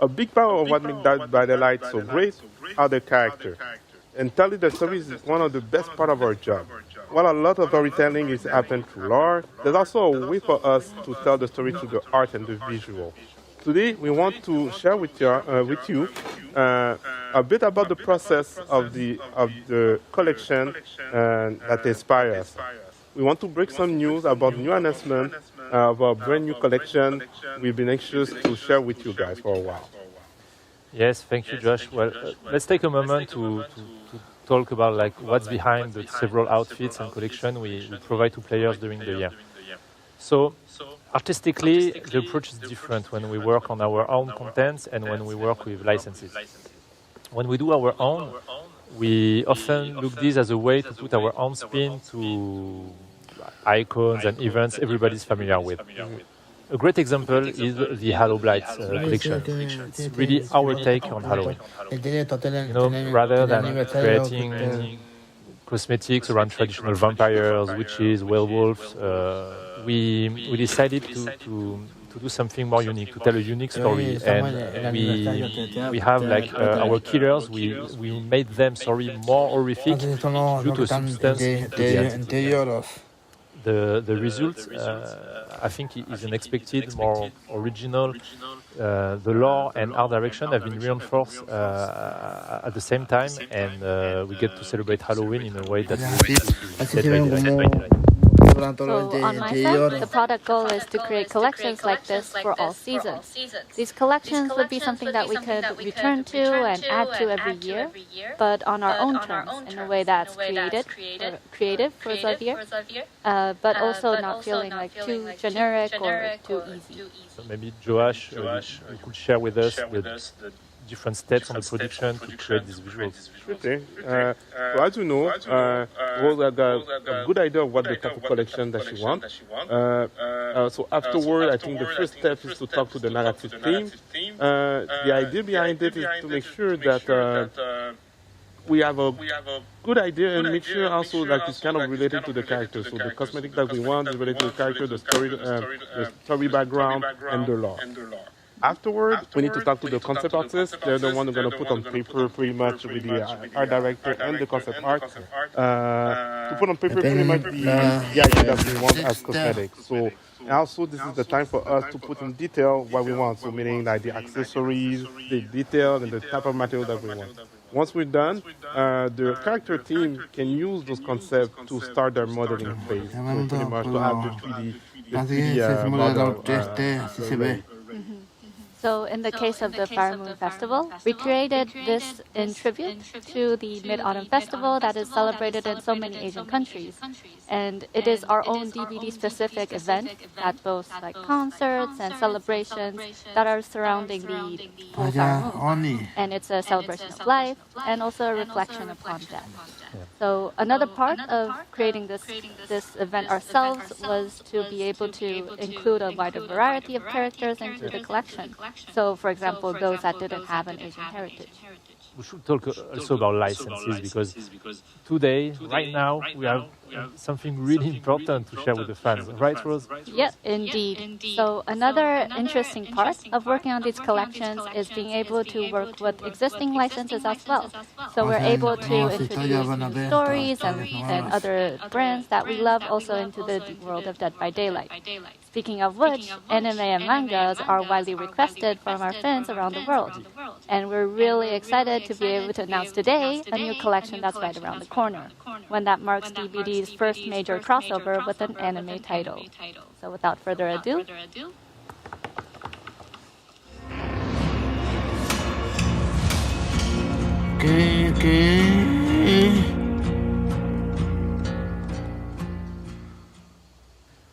A big part of what makes Dead by Daylight so great are the characters. And telling the story is one of the best parts of our job. While a lot of storytelling is happened through lore, there's also a way for us to tell the story through the art and the visual. Today, we want to share with you a bit about the process of the collection that inspires us. We want to break some news about new announcement of a brand new collection we've been anxious to share with you guys for a while. Yes, thank you, Josh. Well, let's take a moment to talk about like what's behind the several outfits and collection we provide to players during the year. So, artistically, the approach is different when we work on our own contents and when we work with licenses. When we do our own, we often look this as a way to put our own spin to icons and events everybody's familiar with. A great example is the Halo Blights collection. It's really our take on Halloween. Rather than creating cosmetics around traditional vampires, witches, werewolves, we decided to do something more unique, to tell a unique story. And we have like our killers, we made them more horrific due to a substance into the entity. The result, I think, is unexpected, more original. The lore and art direction have been reinforced at the same time, and we get to celebrate Halloween in a way that So on my side, the product goal is to create collections like this for all seasons. These collections would be something that we could return to and add to every year, but on our own terms, in a way that's creative for Xavier, but also not feeling like too generic or too easy. So maybe Joash, you could share with us the different steps on the production to create these visuals. Okay. So as you know, Rose got a good idea of what the type of collection that she wants. So afterward, I think the first step is to talk to the narrative team. The idea behind it is to make sure that we have a good idea and make sure also that it's kind of related to the character. So the cosmetic that we want is related to the character, the story background, and the lore. Afterward, we need to talk to the concept artists. They're the one who's going to put on paper pretty much with the art director and the concept art to put on paper pretty much the idea that we want as cosmetics. So also this is the time for us to put in detail what we want. So meaning like the accessories, the detail, and the type of material that we want. Once we're done, the character team can use those concepts to start their modeling phase. So pretty much to have the 3D model ready. So in the case of the Fire Moon Festival, we created this in tribute to the Mid-Autumn Festival that is celebrated in so many Asian countries. And it is our own DVD-specific event that boasts like concerts and celebrations that are surrounding the full Fire Moon. And it's a celebration of life and also a reflection upon death. So another part of creating this event ourselves was to be able to include a wider variety of characters into the collection. So, for example, those that didn't have an Asian heritage. We should talk also about licenses because today, right now, we have something really important to share with the fans, right, Rose? Yeah, indeed. So another interesting part of working on these collections is being able to work with existing licenses as well. So we're able to introduce new stories and other brands that we love also into the world of Dead by Daylight. Speaking of which, anime and mangas are widely requested from our fans around the world. And we're really excited to be able to announce today a new collection that's right around the corner, one that marks DBD's first major crossover with an anime title. So without further ado,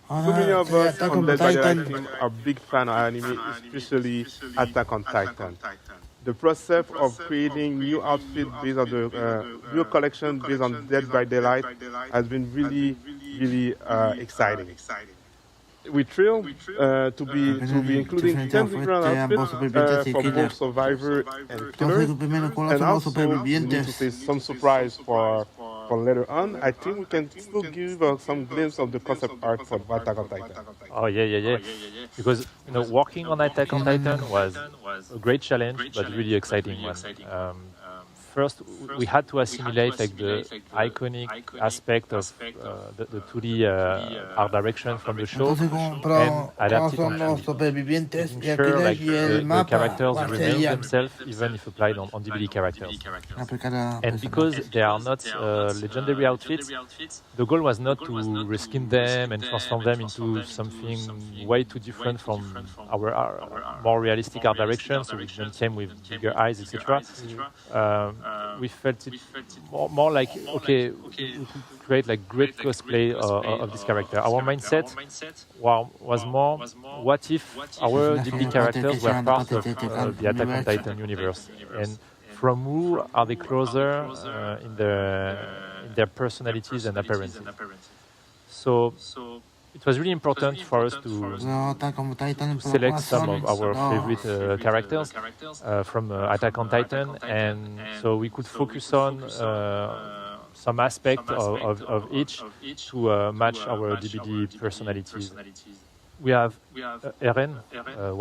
So many of us on Dead by Daylight team are big fan of anime, especially Attack on Titan. The process of creating new outfits based on the new collection based on Dead by Daylight has been really exciting. We're thrilled to be including 10 different outfits for both Survivor and Killer, and also we need to say some surprise for later on. I think we can still give some glimpse of the concept art for Attack on Titan. Oh yeah. Because working on Attack on Titan was a great challenge, but really exciting one. first we had to assimilate like the iconic aspect of the 2D art direction from the show and adapt it onto making sure like the characters remain themselves even if applied on DVD characters. And because they are not legendary outfits, the goal was not to reskin them and transform them into something way too different from our more realistic art direction, so we then came with bigger eyes, etc. We felt it more like, okay, we could create like great cosplay of this character. Our mindset was more, what if our DVD characters were part of the Attack on Titan universe? And from who are they closer in their personalities and appearances? So it was really important for us to select some of our favorite characters from Attack on Titan, and so we could focus on some aspect of each to match our DVD personalities. We have Eren,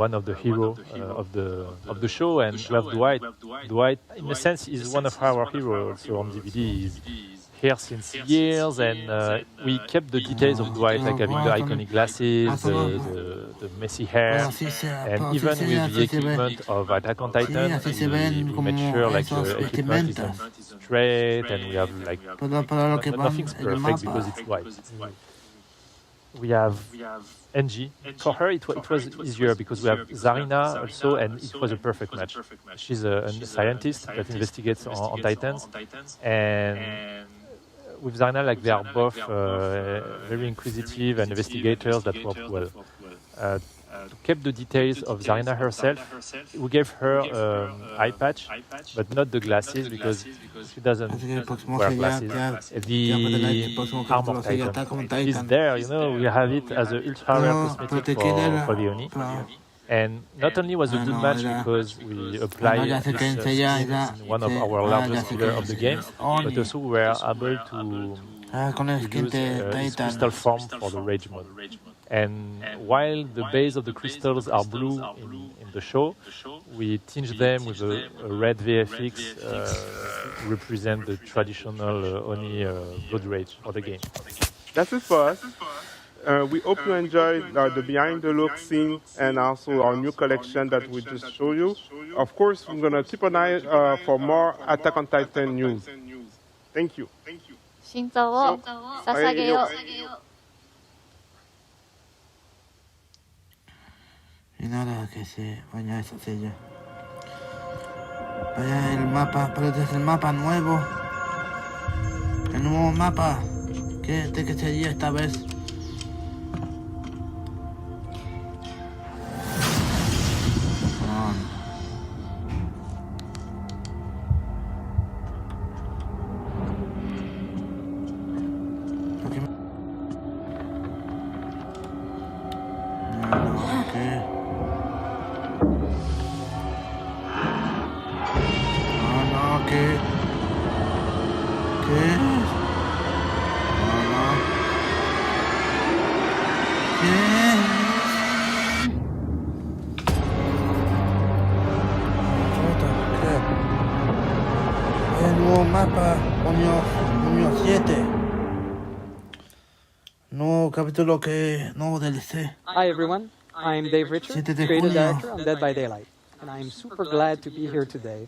one of the heroes of the show, and we have Dwight. Dwight, in a sense, is one of our heroes also on DVD. He's here since years, and we kept the details of Dwight, like having the iconic glasses, the messy hair, and even with the equipment of Attack on Titan, we made sure like the equipment is straight, and we have like nothing's perfect because it's Dwight. We have Angie. For her, it was easier because we have Zarina also, and it was a perfect match. She's a scientist that investigates on Titans, and with Zarina, like they are both very inquisitive and investigators that work well. To keep the details of Zarina herself, we gave her eye patch, but not the glasses because she doesn't wear glasses. The armor Titan is there, you know, we have it as an ultra rare cosmetic for the Oni. And not only was it a good match because we applied this in one of our largest pillars of the game, but also we were able to use its crystal form for the Rage mode. And while the base of the crystals are blue in the show, we tinge them with a red VFX to represent the traditional Oni Blood Rage of the game. That's it for us. We hope you enjoyed the behind the look scene and also our new collection that we just showed you. Of course, we're going to keep an eye for more Attack on Titan news. Thank you. 心臓を捧げよう。 Y nada, que se vaya esa sella. Vaya el mapa, pero este es el mapa nuevo. El nuevo mapa. ¿De qué sería esta vez? Mapa, Unión 7. Nuevo capítulo nuevo DLC. Hi everyone, I'm Dave Richard, creative director on Dead by Daylight, and I'm super glad to be here today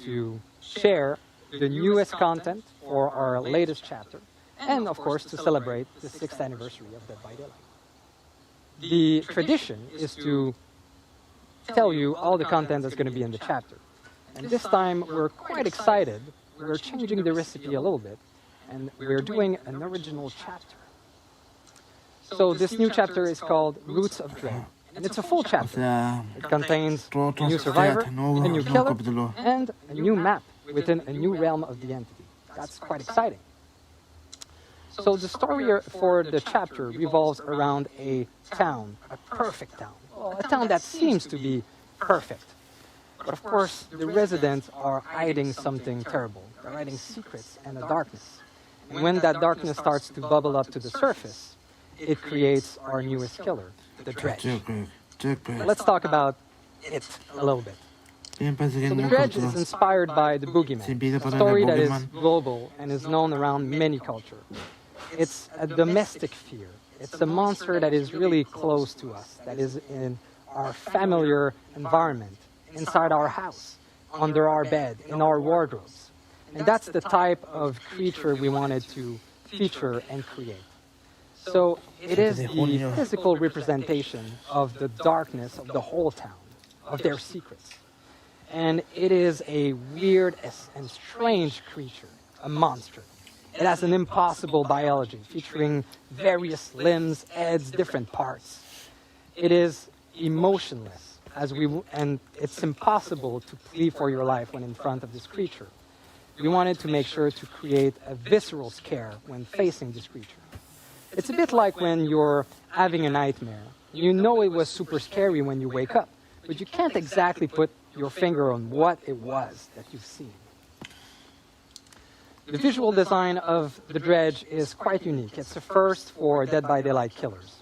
to share the newest content for our latest chapter, and of course to celebrate the 6th anniversary of Dead by Daylight. The tradition is to tell you all the content that's going to be in the chapter, and this time we're quite excited. We're changing the recipe a little bit, and we're doing an original chapter. So this new chapter is called Roots of Dread, and it's a full chapter. It contains a new survivor, a new killer, and a new map within a new realm of the entity. That's quite exciting. So the story for the chapter revolves around a town, a perfect town. Well, a town that seems to be perfect. But of course, the residents are hiding something terrible. They're hiding secrets and a darkness. And when that darkness starts to bubble up to the surface, it creates our newest killer, the Dredge. Let's talk about it a little bit. So the Dredge is inspired by the Boogeyman, a story that is global and is known around many cultures. It's a domestic fear. It's a monster that is really close to us, that is in our familiar environment, inside our house, under our bed, in our wardrobes. And that's the type of creature we wanted to feature and create. So it is the physical representation of the darkness of the whole town, of their secrets. And it is a weird and strange creature, a monster. It has an impossible biology, featuring various limbs, heads, different parts. It is emotionless, and it's impossible to plead for your life when in front of this creature. We wanted to make sure to create a visceral scare when facing this creature. It's a bit like when you're having a nightmare. You know it was super scary when you wake up, but you can't exactly put your finger on what it was that you've seen. The visual design of the Dredge is quite unique. It's a first for Dead by Daylight killers.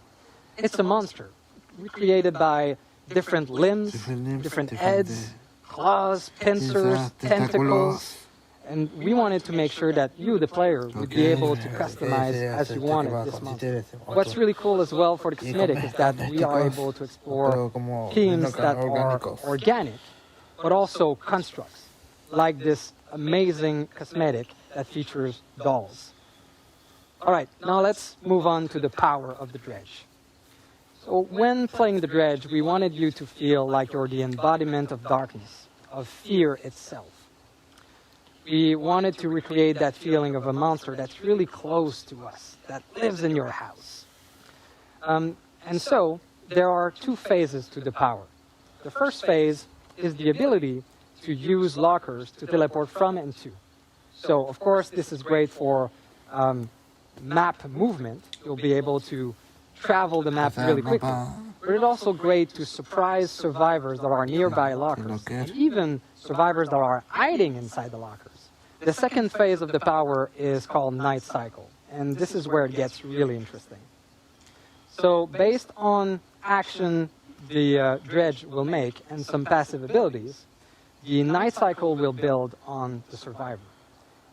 It's a monster, recreated by different limbs, different heads, claws, pincers, tentacles, and we wanted to make sure that you, the player, would be able to customize as you wanted this monster. What's really cool as well for the cosmetic is that we are able to explore themes that are organic, but also constructs, like this amazing cosmetic that features dolls. All right, now let's move on to the power of the Dredge. So when playing the Dredge, we wanted you to feel like you're the embodiment of darkness, of fear itself. We wanted to recreate that feeling of a monster that's really close to us, that lives in your house. And so there are two phases to the power. The first phase is the ability to use lockers to teleport from and to. So, of course, this is great for map movement. You'll be able to travel the map really quickly. But it's also great to surprise survivors that are nearby lockers, and even survivors that are hiding inside the lockers. The second phase of the power is called Night Cycle, and this is where it gets really interesting. So, based on action the Dredge will make and some passive abilities, the Night Cycle will build on the survivor.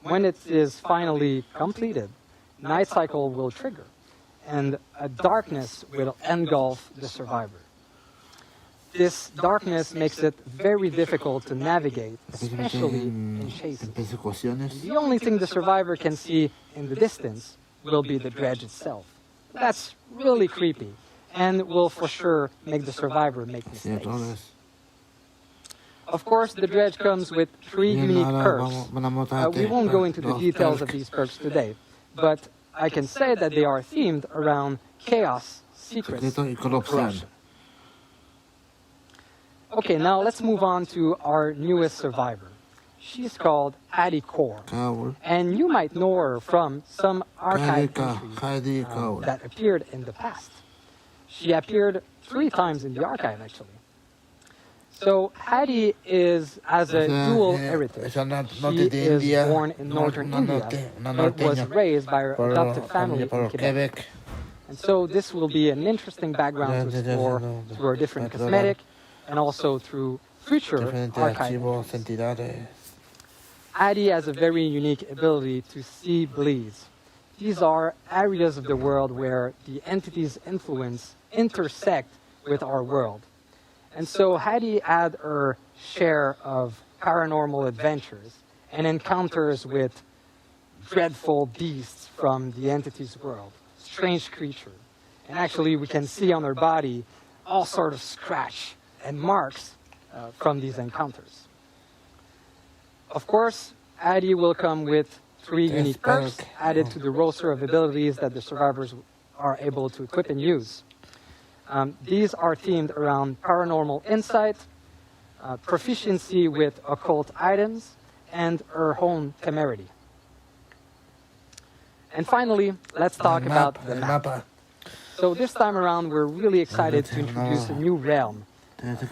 When it is finally completed, Night Cycle will trigger, and a darkness will engulf the survivor. This darkness makes it very difficult to navigate, especially in chases. The only thing the survivor can see in the distance will be the Dredge itself. That's really creepy, and will for sure make the survivor make mistakes. Of course, the Dredge comes with 3 unique perks. We won't go into the details of these perks today, but I can say that they are themed around chaos, secrets, and corruption. Okay, now let's move on to our newest survivor. She's called Addie Core, and you might know her from some archive entries that appeared in the past. She appeared 3 times in the archive, actually. So Addie has a dual heritage. She is born in northern India, but was raised by her adopted family in Quebec. And so this will be an interesting background to explore through her different cosmetic and also through future archive. Addie has a very unique ability to see bleeds. These are areas of the world where the entity's influence intersect with our world. And so Addie had her share of paranormal adventures and encounters with dreadful beasts from the entity's world, strange creatures. And actually we can see on her body all sorts of scratch and marks from these encounters. Of course, Addie will come with 3 unique perks added to the roster of abilities that the survivors are able to equip and use. These are themed around paranormal insight, proficiency with occult items, and her own temerity. And finally, let's talk about the map. So this time around, we're really excited to introduce a new realm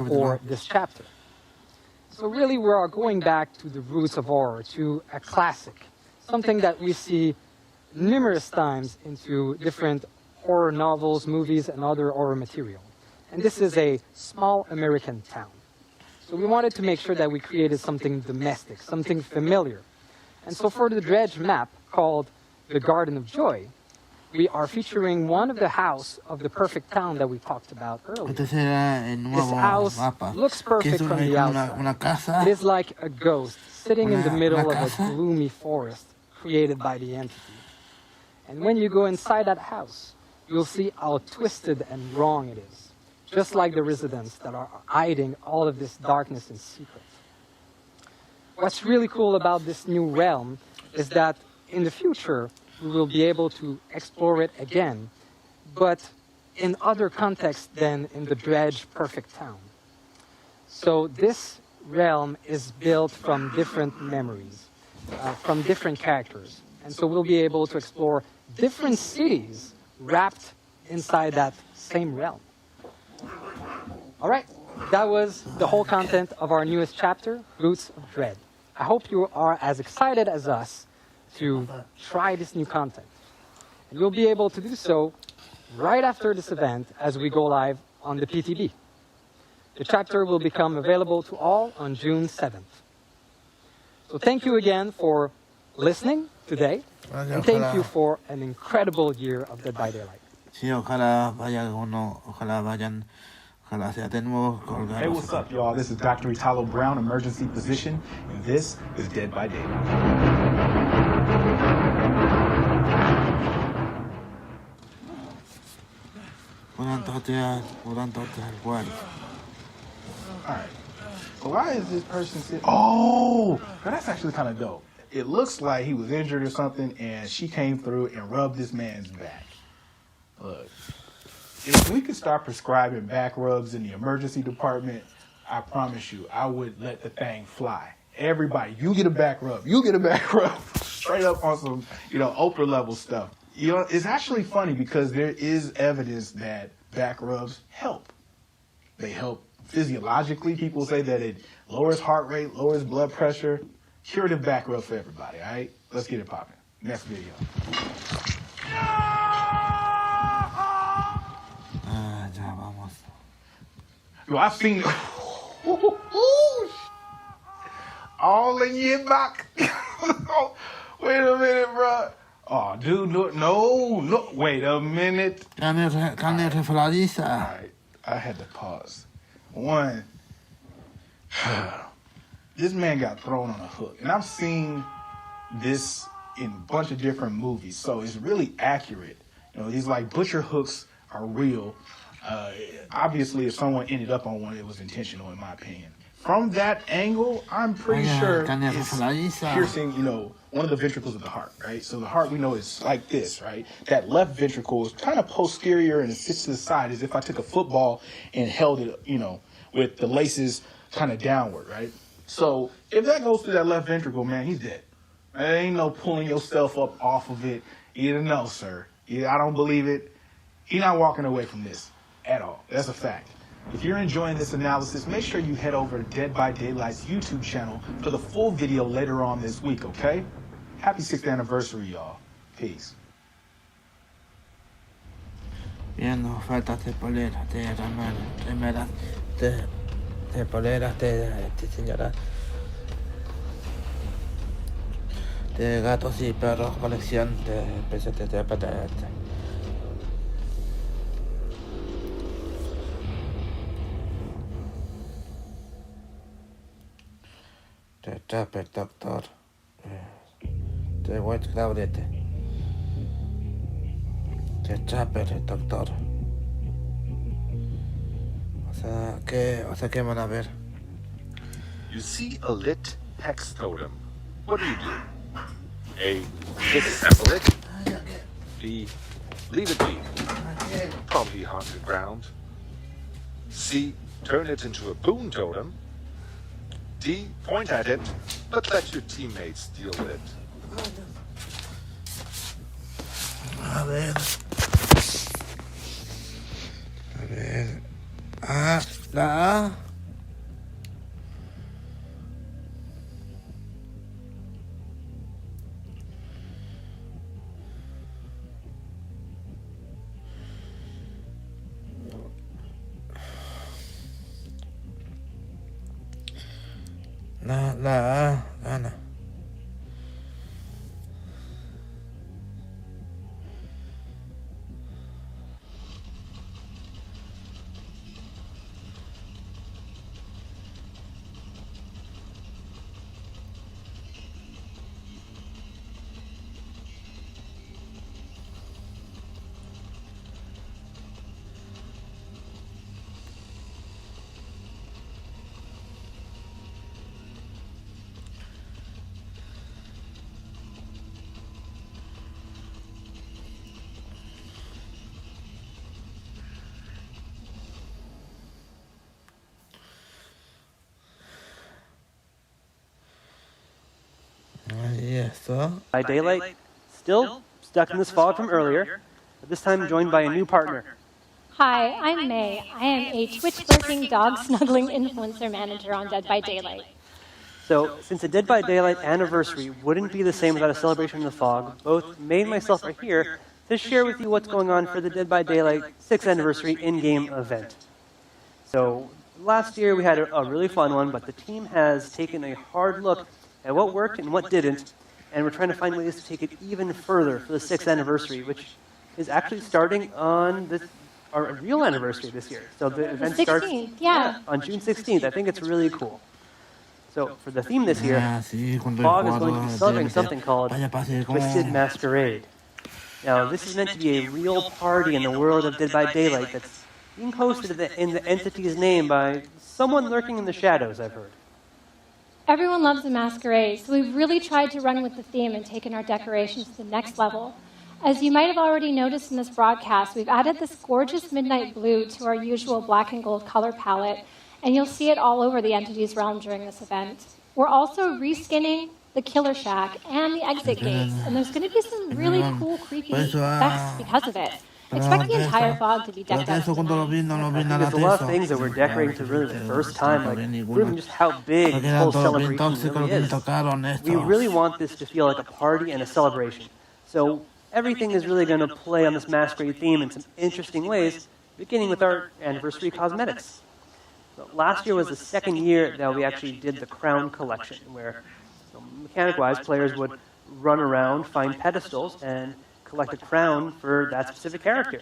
for this chapter. So really, we are going back to the roots of horror, to a classic, something that we see numerous times into different horror novels, movies, and other horror material. And this is a small American town. So we wanted to make sure that we created something domestic, something familiar. And so for the dredge map called the Garden of Joy, we are featuring one of the house of the perfect town that we talked about earlier. Este será el This nuevo house mapa. looks Que perfect es from the outside. una casa. It is like a ghost sitting in the middle of a casa. gloomy forest created by the entity. And when you go inside that house, you'll see how twisted and wrong it is. Just like the residents that are hiding all of this darkness in secret. What's really cool about this new realm is that in the future, we will be able to explore it again, but in other contexts than in the dredge perfect town. So this realm is built from different memories, from different characters. And so we'll be able to explore different cities wrapped inside that same realm. All right, that was the whole content of our newest chapter, Roots of Dread. I hope you are as excited as us to try this new content. And you'll be able to do so right after this event as we go live on the PTB. The chapter will become available to all on June 7th. So thank you again for listening today, and thank you for an incredible year of Dead by Daylight. Sí, ojalá sea de nuevo colgados. Hey, what's up, y'all? This is Dr. Italo Brown, emergency physician, and this is Dead by Daylight. Alright. So why is this person sitting? Oh, that's actually kind of dope. It looks like he was injured or something, and she came through and rubbed this man's back. Look, if we could start prescribing back rubs in the emergency department, I promise you, I would let the thing fly. Everybody, you get a back rub. You get a back rub. Straight up on some, Oprah level stuff. It's actually funny because there is evidence that back rubs help. They help physiologically. People say that it lowers heart rate, lowers blood pressure. Curative back rub for everybody, all right? Let's get it popping. Next video. Ya vamos. Yo, I've seen all in your back. Wait a minute, bro. Oh, dude, no. Wait a minute. Carne resbaladiza. All right, I had to pause. One, this man got thrown on a hook, and I've seen this in a bunch of different movies, so it's really accurate. These like butcher hooks are real. Obviously, if someone ended up on one, it was intentional, in my opinion. From that angle, I'm pretty sure it's piercing, one of the ventricles of the heart, right? So the heart, we know, is like this, right? That left ventricle is kind of posterior and it sits to the side as if I took a football and held it, with the laces kind of downward, right? So if that goes through that left ventricle, man, he's dead. There ain't no pulling yourself up off of it. No, sir. I don't believe it. He's not walking away from this at all. That's a fact. If you're enjoying this analysis, make sure you head over to Dead by Daylight's YouTube channel for the full video later on this week, okay? Happy 6th anniversary, y'all. Peace. Viendo ofertas de poleras, de remeras, de poleras, de señoras, de gatos y perros, colección de pesetas de patatas. De Trapper Doctor, de White Clouded, de Trapper Doctor. O sea que van a ver. You see a lit hex totem. What do? A. Disassemble it. B. Leave it be. Probably haunted ground. C. Turn it into a boon totem. D. Point at it, but let your teammates deal with it. A ver. La A. gana. By Daylight, still stuck in this fog from earlier, but this time joined by a new partner. Hi, I'm May. I am a Twitch-lurking, dog-snuggling influencer manager on Dead by Daylight. So, since the Dead by Daylight anniversary wouldn't be the same without a celebration in the fog, both May and myself are here to share with you what's going on for the Dead by Daylight 6th anniversary in-game event. So, last year we had a really fun one, but the team has taken a hard look at what worked and what didn't, and we're trying to find ways to take it even further for the 6th anniversary, which is actually starting on our real anniversary this year. So the event starts on June 16th. I think it's really cool. So for the theme this year, Fog is going to be celebrating something called Twisted Masquerade. Now, this is meant to be a real party in the world of Dead by Daylight that's being hosted in the entity's name by someone lurking in the shadows, I've heard. Everyone loves a masquerade, so we've really tried to run with the theme and taken our decorations to the next level. As you might have already noticed in this broadcast, we've added this gorgeous midnight blue to our usual black and gold color palette, and you'll see it all over the entity's realm during this event. We're also reskinning the Killer Shack and the exit gates, and there's going to be some really cool, creepy effects because of it. Expect the entire fog to be decked out. There's a lot of things that we're decorating for really the first time, like proving just how big this whole celebration really is. We really want this to feel like a party and a celebration. So everything is really going to play on this masquerade theme in some interesting ways, beginning with our anniversary cosmetics. So last year was the second year that we actually did the crown collection, where mechanic-wise, players would run around, find pedestals, and collect a crown for that specific character.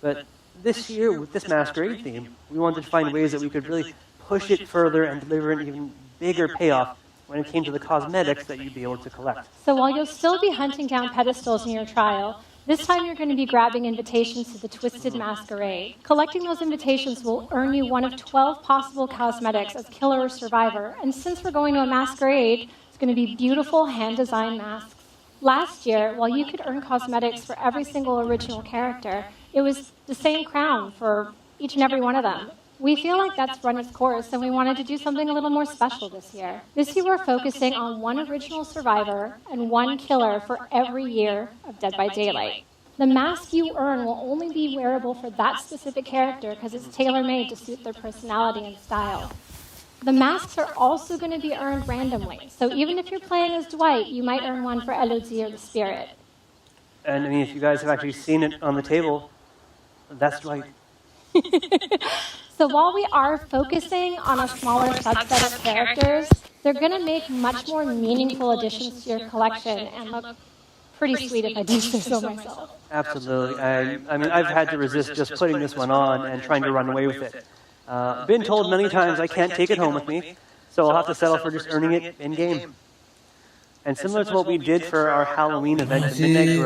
But this year, with this masquerade theme, we wanted to find ways that we could really push it further and deliver an even bigger payoff when it came to the cosmetics that you'd be able to collect. So while you'll still be hunting down pedestals in your trial, this time you're going to be grabbing invitations to the Twisted Masquerade. Collecting those invitations will earn you one of 12 possible cosmetics as killer or survivor, and since we're going to a masquerade, it's going to be beautiful hand-designed masks. Last year, while you could earn cosmetics for every single original character, it was the same crown for each and every one of them. We feel like that's run its course, and we wanted to do something a little more special this year. This year, we're focusing on one original survivor and one killer for every year of Dead by Daylight. The mask you earn will only be wearable for that specific character because it's tailor-made to suit their personality and style. The masks are also going to be earned randomly, so even if you're playing as Dwight, you might earn one for Elodie or the Spirit. And I mean, if you guys have actually seen it on the table, that's Dwight. So while we are focusing on a smaller subset of characters, they're going to make much more meaningful additions to your collection and look pretty sweet if I do say so myself. Absolutely. I mean, I've had to resist just putting this one on and trying to run away with it. Been told many times I can't take it home with me, so I'll have to settle for just earning it in-game. And similar to what we did for our Halloween event at Midnight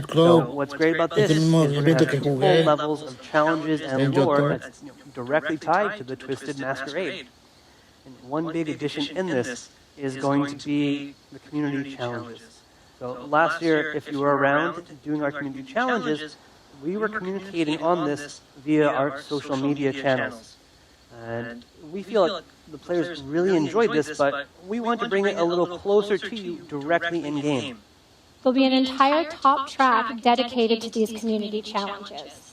Grove, so what's great about this is we're going to have full levels of challenges and lore that's directly tied to the Twisted Masquerade. And one big addition in this is going to be the community challenges. So last year, if you were around doing our community challenges, we were communicating on this via our social media channels. And we feel like the players really enjoyed this, but we want to bring it a little closer to you directly in-game. There'll be an entire top track dedicated to these community challenges.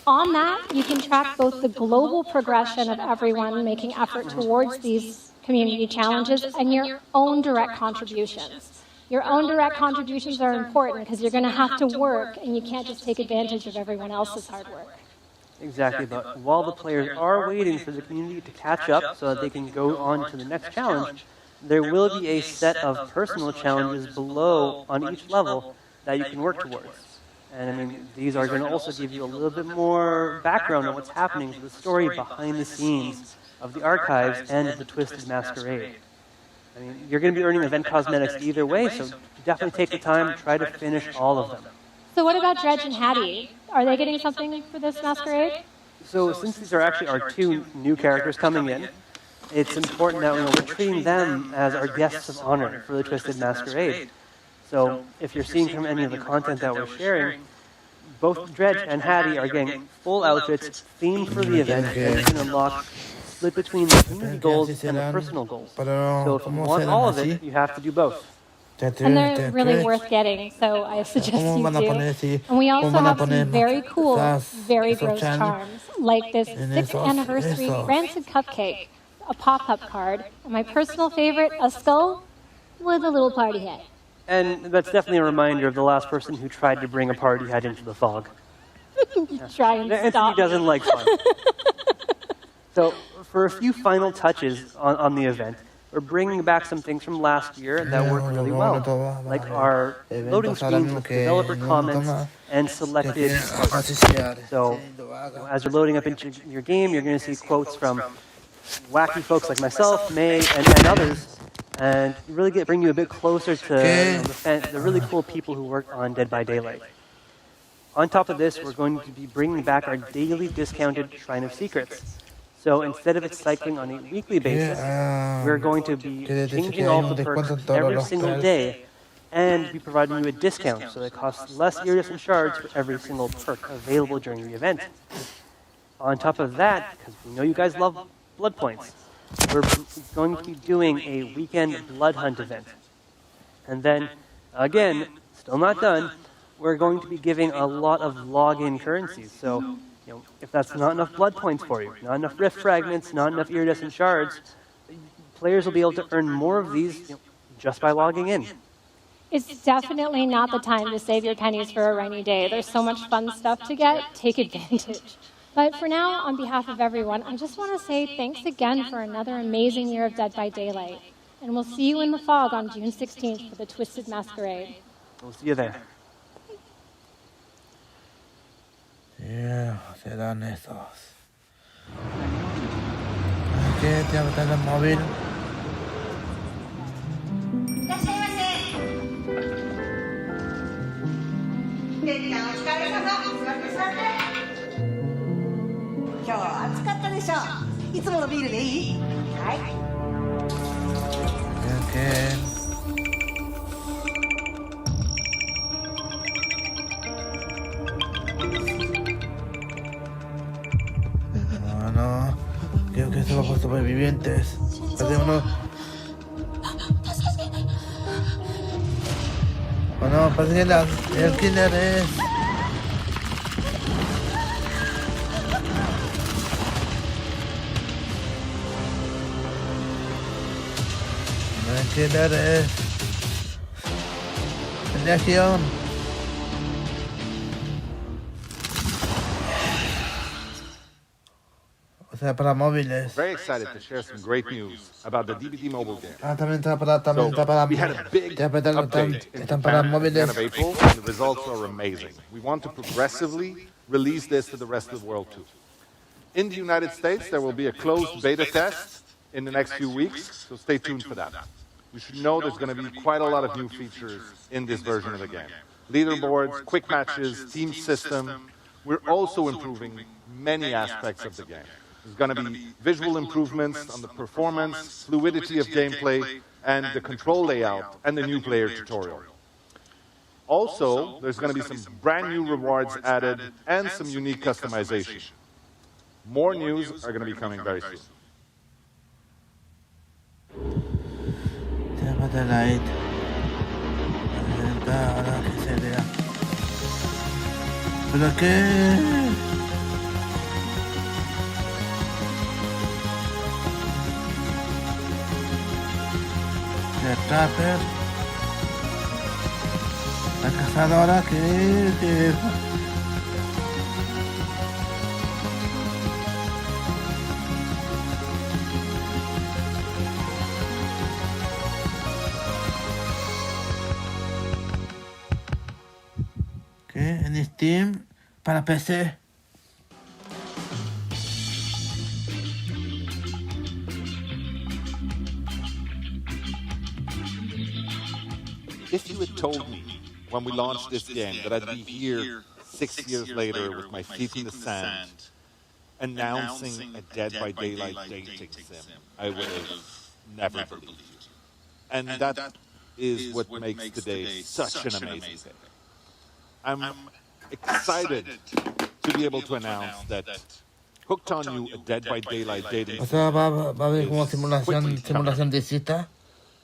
On that, you can track both the global progression of everyone making effort towards these community challenges and your own direct contributions. Your own direct contributions are important because you're going to have to work and you can't just take advantage of everyone else's hard work. Exactly, but while the players are waiting for the community to catch up so that they can go on to the next challenge, there will be a set of personal challenges below on each level that you can work towards. And I mean, these are going to also give you a little bit more background on what's happening to the story behind the scenes of the archives and the Twisted Masquerade. I mean, you're going to be earning event cosmetics either way, so definitely take the time, try to finish all of them. So what about Dredge and Hattie? Are they getting something for this masquerade? So since these are actually our two new characters coming in, it's important that we're treating them as our guests of honor for the Twisted Masquerade. So if you're seeing from any of the content that we're sharing, both Dredge and Hattie are getting full outfits themed for the event that you can unlock split between the community goals and the personal goals. So if you want all of it, you have to do both. And they're really worth getting, so I suggest you do. And we also have some very cool, very gross charms, like this 6th anniversary Rancid Cupcake, a pop-up card, and my personal favorite, a skull with a little party hat. And that's definitely a reminder of the last person who tried to bring a party hat into the fog. Try and stop. He doesn't like fun. So for a few final touches on the event, we're bringing back some things from last year that worked really well, like our loading screens with developer comments and selected arts. So as you're loading up into your game, you're going to see quotes from wacky folks like myself, May, and others, and really bring you a bit closer to the really cool people who worked on Dead by Daylight. On top of this, we're going to be bringing back our daily discounted Shrine of Secrets. So instead of it cycling on a weekly basis, we're going to be changing all the perks every single day and be providing you a discount, so it costs less iridescent shards for every single perk available during the event. On top of that, because we know you guys love blood points, we're going to be doing a weekend blood hunt event. And then, again, still not done, we're going to be giving a lot of login currencies. So if that's not enough blood points for you, not enough rift fragments, not enough iridescent shards, players will be able to earn more of these just by logging in. It's definitely not the time to save your pennies for a rainy day. There's so much fun stuff to get. Take advantage. But for now, on behalf of everyone, I just want to say thanks again for another amazing year of Dead by Daylight. And we'll see you in the fog on June 16th for the Twisted Masquerade. We'll see you there. Serán esos. ¿Qué te va a dar el móvil? No, creo que esto va por supervivientes. Uno... Bueno, parece que el killer es... El killer es... Legión. Para móviles. Very excited to share some great news about the DVD mobile game. También está para We had a big update in Japan at the end of April, and the results are amazing. We want to progressively release this to the rest of the world too. In the United States, there will be a closed beta test in the next few weeks, so stay tuned for that. You should know there's going to be quite a lot of new features in this version of the game. Leaderboards, quick matches, team system. We're also improving many aspects of the game. There's going to be visual improvements on the performance, fluidity of gameplay, and the control layout, and the new player tutorial. Also, there's going to be some brand new rewards added and some unique customization. More news are going to be coming very soon. ¿Pero qué? El trapper. La cazadora que... en Steam para PC. If you had told me when we launched this game that I'd be here 6 years later with my feet in the sand, announcing a Dead by Daylight dating sim, I would have never believed you. And that is what makes today such an amazing day. I'm excited to be able to announce that Hooked on You, a Dead by Daylight dating O sim. sea, va a haber como simulación de cita.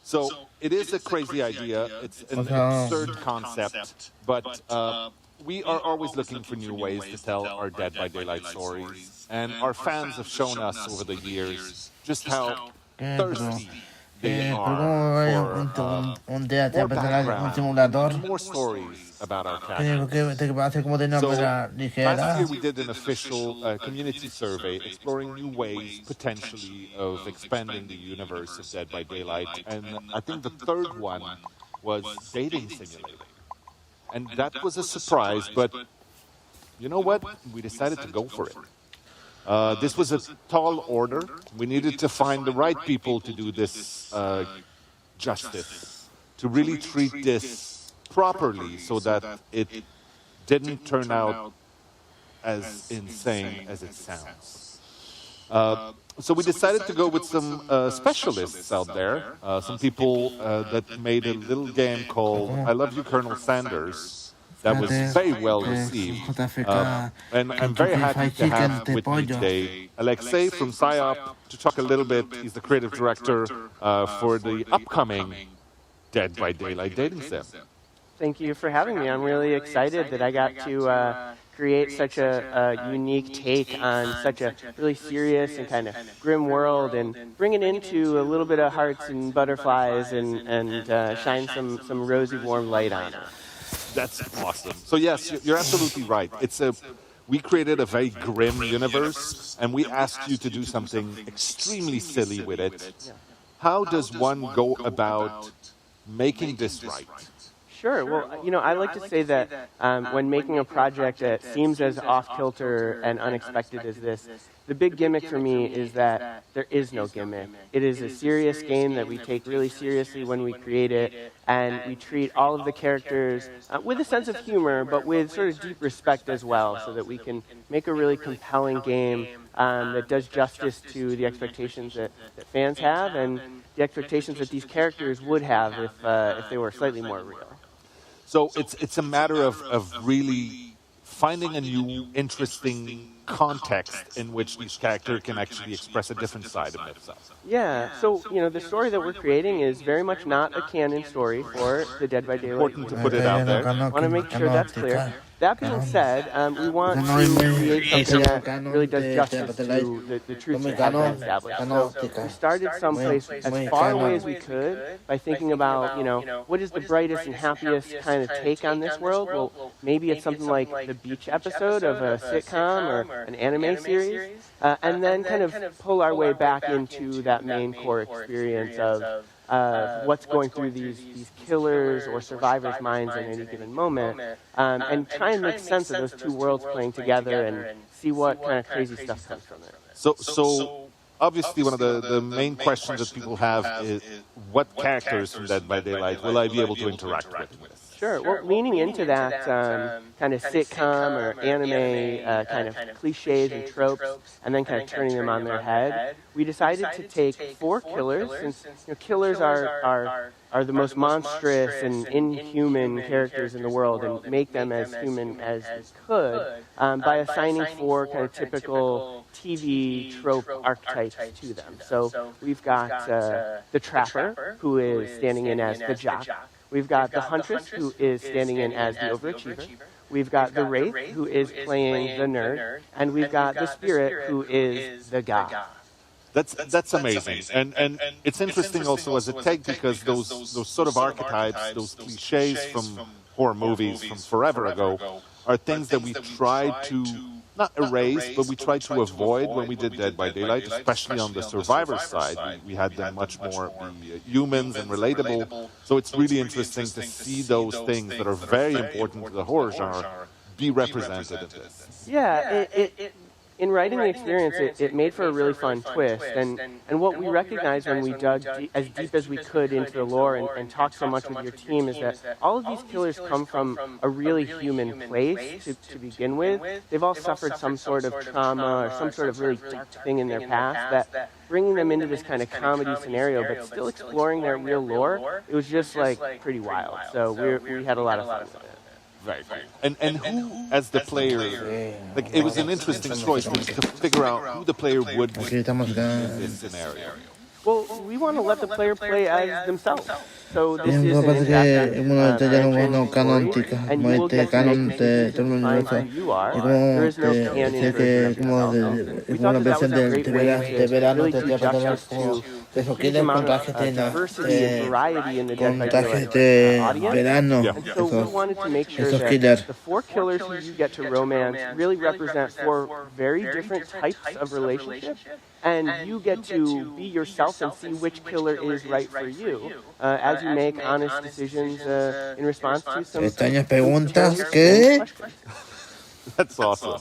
So it is a crazy idea. It's an absurd concept, but we are always looking for new ways to tell our Dead by Daylight stories. And our fans have shown us over the years just how thirsty they are for more background and more stories about our characters. So last year we did an official community survey exploring new ways potentially of expanding the universe of Dead by Daylight, and I think the third one was dating simulator. And that was a surprise, but you know what? We decided to go for it. This was a tall order. We needed to find the right people to do this justice, to really treat this properly so that it didn't turn out as insane as it sounds. So we decided to go with some specialists out there, some people that made a little game called I Love You, Colonel Sanders, that was very well received. And I'm very happy to have with me today Alexei from PsyOp to talk a little bit. He's the creative director for the upcoming Dead by Daylight dating sim. Thank you for having me. I'm really excited that I got to create such a unique take on such a really serious and kind of grim world and bring it into a little bit of hearts and butterflies and shine some rosy warm light on it. That's awesome. So yes, you're absolutely right. We created a very grim universe, and we asked you to do something extremely silly with it. How does one go about making this right? Sure. Well, I like to say that when making a project that seems as off-kilter and unexpected as this, the big gimmick for me is that there is no gimmick. It is a serious game that we take really seriously when we create it, and we treat all of the characters with a sense of humor, but with sort of deep respect as well, so that we can make a really compelling game that does justice to the expectations that fans have and the expectations that these characters would have if they were slightly more real. So it's a matter of really finding a new, interesting context in which each character can actually express a different side of themselves. Yeah, so, the story that we're creating is very much not a canon story for the Dead by Daylight. Important to put it out there. I want to make sure that's clear. That being said, we want to create something that really does justice to the truth that have been established. So we started someplace as far away as we could by thinking about, what is the brightest and happiest kind of take on this world? Well, maybe it's something like the beach episode of a sitcom or an anime series, and then kind of pull our way back into that main core experience of what's going through these killers or survivors' minds at any given moment, and try and make sense of those two worlds playing together and see what kind of crazy stuff comes from it. So obviously one of the main questions that people have is what characters from Dead by Daylight will I be able to interact with? Sure. Well, leaning into that kind of sitcom or anime kind of cliches and tropes, and then kind of turning them on their head, we decided to take 4 killers, since killers are the most monstrous and inhuman characters in the world, and make them as human as we could by assigning 4 kind of typical TV trope archetypes to them. So we've got the Trapper, who is standing in as the jock. We've got the Huntress, who is standing in as the overachiever. We've got the Wraith, who is playing the nerd. And we've got the Spirit, who is the god. That's amazing. And it's interesting also as a take because those sort of archetypes, those cliches from horror movies from forever ago, are things that we tried to not erased, but we tried to avoid when we did Dead by Daylight, especially on the survivor side. We had them much more be humans and relatable. So it's really interesting to see those things that are very important to the horror genre be represented in this. Yeah, in writing the experience, it made for a really fun twist. And what we recognized when we dug as deep as we could into the lore and talked so much with your team is that all of these killers come from a really human place to begin with. They've all suffered some sort of trauma or some sort of really dark thing in their past that bringing them into this kind of comedy scenario, but still exploring their real lore, it was just like pretty wild. So we had a lot of fun with it. Right. And who, as the player, like it was an interesting choice to figure out who the player would be in this scenario. Well, we want to let the player play as themselves. So this Bien, is lo que an pasa es que interactive uno de ya mention no canon story, tica, and como you will get to canon make de decisions todo el to define universo. who you are. Y There is no sé canon que version como of yourself. We como la thought that versión was a great way de to verano really te do tía para justice como to de esos huge killers con amount trajes of diversity and variety in the Dead con by trajes Daylight de audience. verano, And so we wanted to make sure esos that killers. the 4 killers who you get to romance really represent 4 very different types of relationships, and you get to be yourself and see which killer is right for you as you make honest decisions in response to some Extrañas preguntas que That's awesome.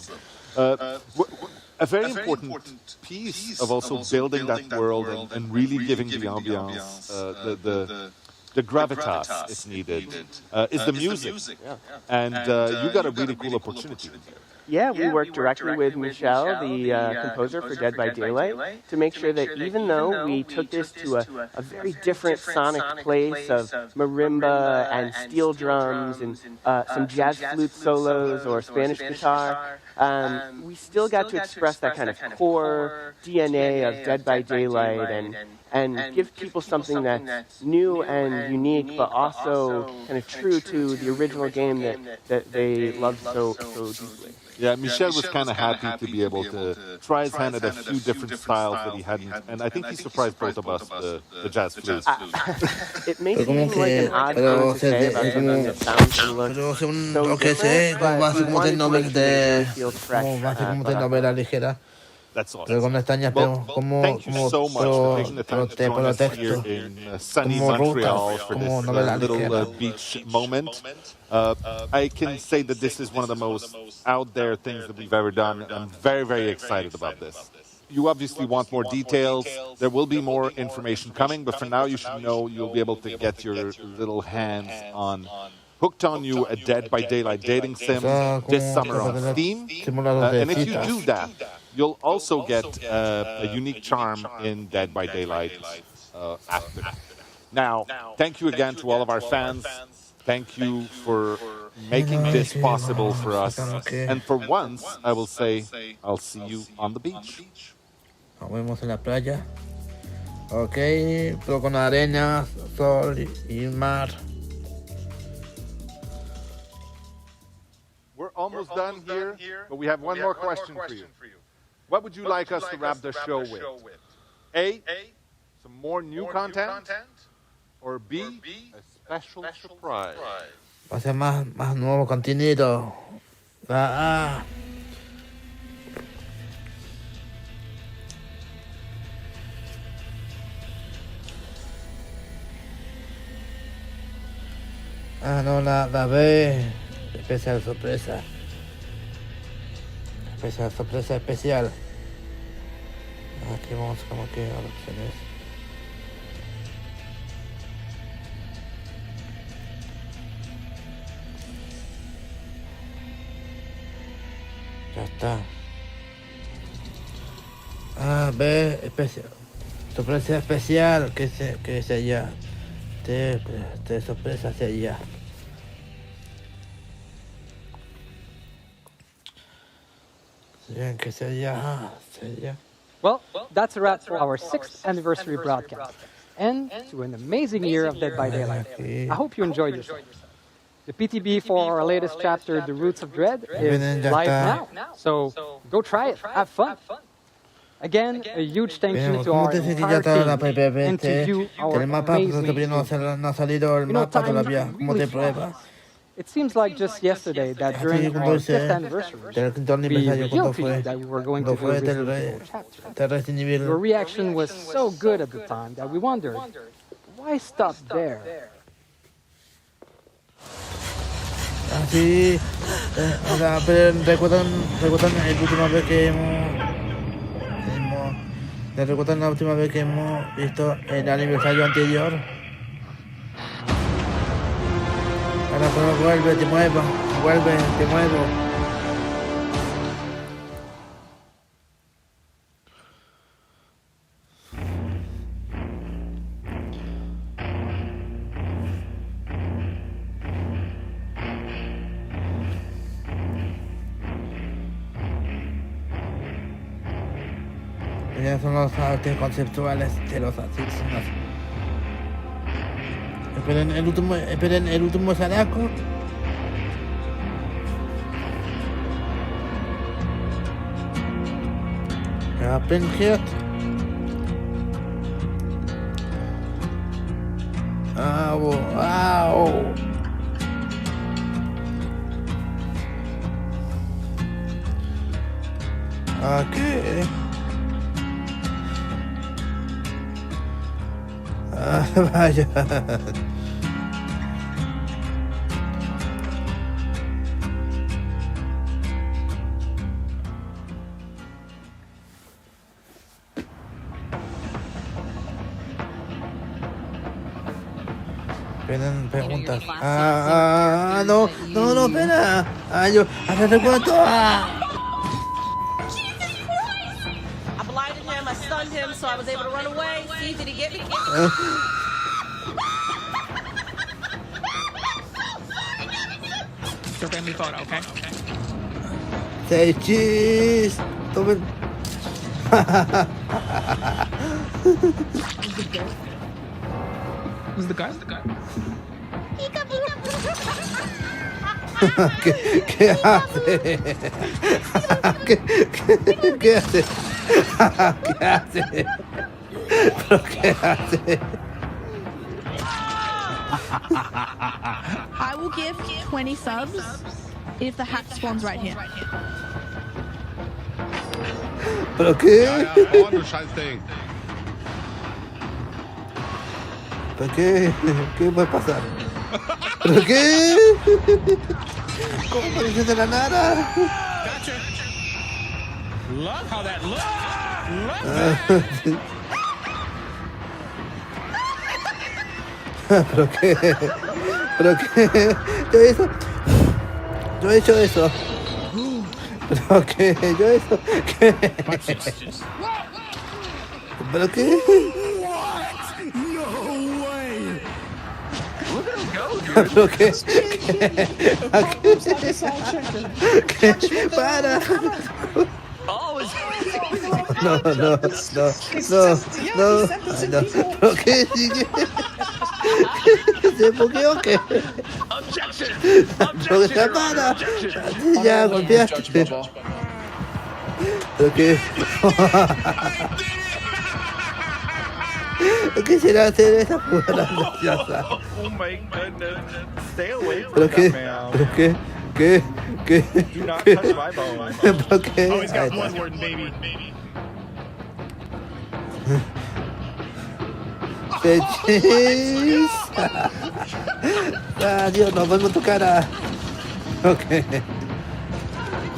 A very important piece of also building that world and really giving the ambiance, the gravitas is needed, is the music. And you got a really cool opportunity there. Yeah, we worked directly with Michel, the composer for Dead by Daylight, to make sure that even though we took this to a very different sonic place of marimba and steel drums and some jazz flute solos or Spanish guitar, we still got to express that kind of core DNA of Dead by Daylight and give people something that's new and unique, but also kind of true to the original game that they loved so deeply. Yeah, Michel was kind of happy to be able to try his hand at a few different styles that he hadn't, and I think he surprised both of us, the jazz flute. It may seem like an odd thing to say about something that sounds and looks so different, but we wanted to make sure that it feels fresh. novela ligera. That's awesome. Pero con extrañas Well, como thank you so much for taking the time to join us here in sunny Montreal for this little beach moment. I can say that this is one of the most out there things that we've ever done. I'm very, very excited about this. You obviously want more details. There will be more information coming, but for now you should know you'll be able to get your little hands on Hooked on You, a Dead by Daylight dating sim this summer on Steam. And if you do that, you'll also get a unique charm in Dead by Daylight after. Now, thank you again to all of our fans. Thank you for making this possible for us. And for once, I will say, I'll see you on the beach. Nos vemos en la playa. Ok, pero con arena, sol y mar. We're almost done here, but we have one more question for you. What would you like us to wrap the show with? A, some more new content, or B, a special surprise? Va a ser más nuevo contenido. No, la B. Especial sorpresa. Especial. Aquí vamos como que a opciones. Ya está. B, especial. Sorpresa especial, que es allá. T sorpresa hacia allá. Bien, que sea allá. Well, that's a wrap for our 6th anniversary broadcast. And to an amazing year of Dead by Daylight. I hope you enjoyed yourself. The PTB for our latest chapter, The Roots of Dread, is live now. So go try it. Have fun. Again, a huge thank you to our entire team and to you, our amazing no ha salido el mapa todavía. ¿Cómo te pruebas? It seems like just yesterday that during our 5th anniversary, we revealed to you that we were going to do a Resident Evil chapter. Your reaction was so good at the time that we wondered, why stop there? Así, o sea, pero recuerdan el última vez que recuerdan la última vez que hemos visto el aniversario anterior. Ahora pues vuelve, te muevo. Ya son los artes conceptuales de los asesinos. Esperen el último zaraco. Penhead. Au. Aquí. Vaya. Vienen preguntas. No, espera. Yo, ¿hasta cuánto? I stunned him, so I was able to run away. See, did he get me? Still family photo, okay? Say cheese. Tomen. Who's the guy? ¿Qué hace? ¿Qué hace? ¿Pero qué hace? I will give 20 subs if the hat spawns right here. ¿Pero qué? ¿Pero qué? ¿Qué puede pasar? ¿Pero qué? ¿Cómo aparece de la nada? Love how that looks. ¿Pero qué? ¿Pero qué? Yo he hecho eso. ¿Pero qué? Yo he hecho ¿qué? ¿Pero qué? ¿Pero qué? ¿Qué? ¡Para! No. ¿Pero qué? ¿Se bugueó o qué? ¿Pero qué? ¡Para! Ya, golpeaste. ¿Pero qué? ¿Qué será hacer esa jugada graciosa? Oh my goodness. Stay away from ¿Pero qué? that man. ¿Pero qué? ¿Qué? Do not touch my bone. ¿Pero qué? Oh, he's got blood word, baby. ¡Pechis! Adiós, nos vemos tu cara. Ok.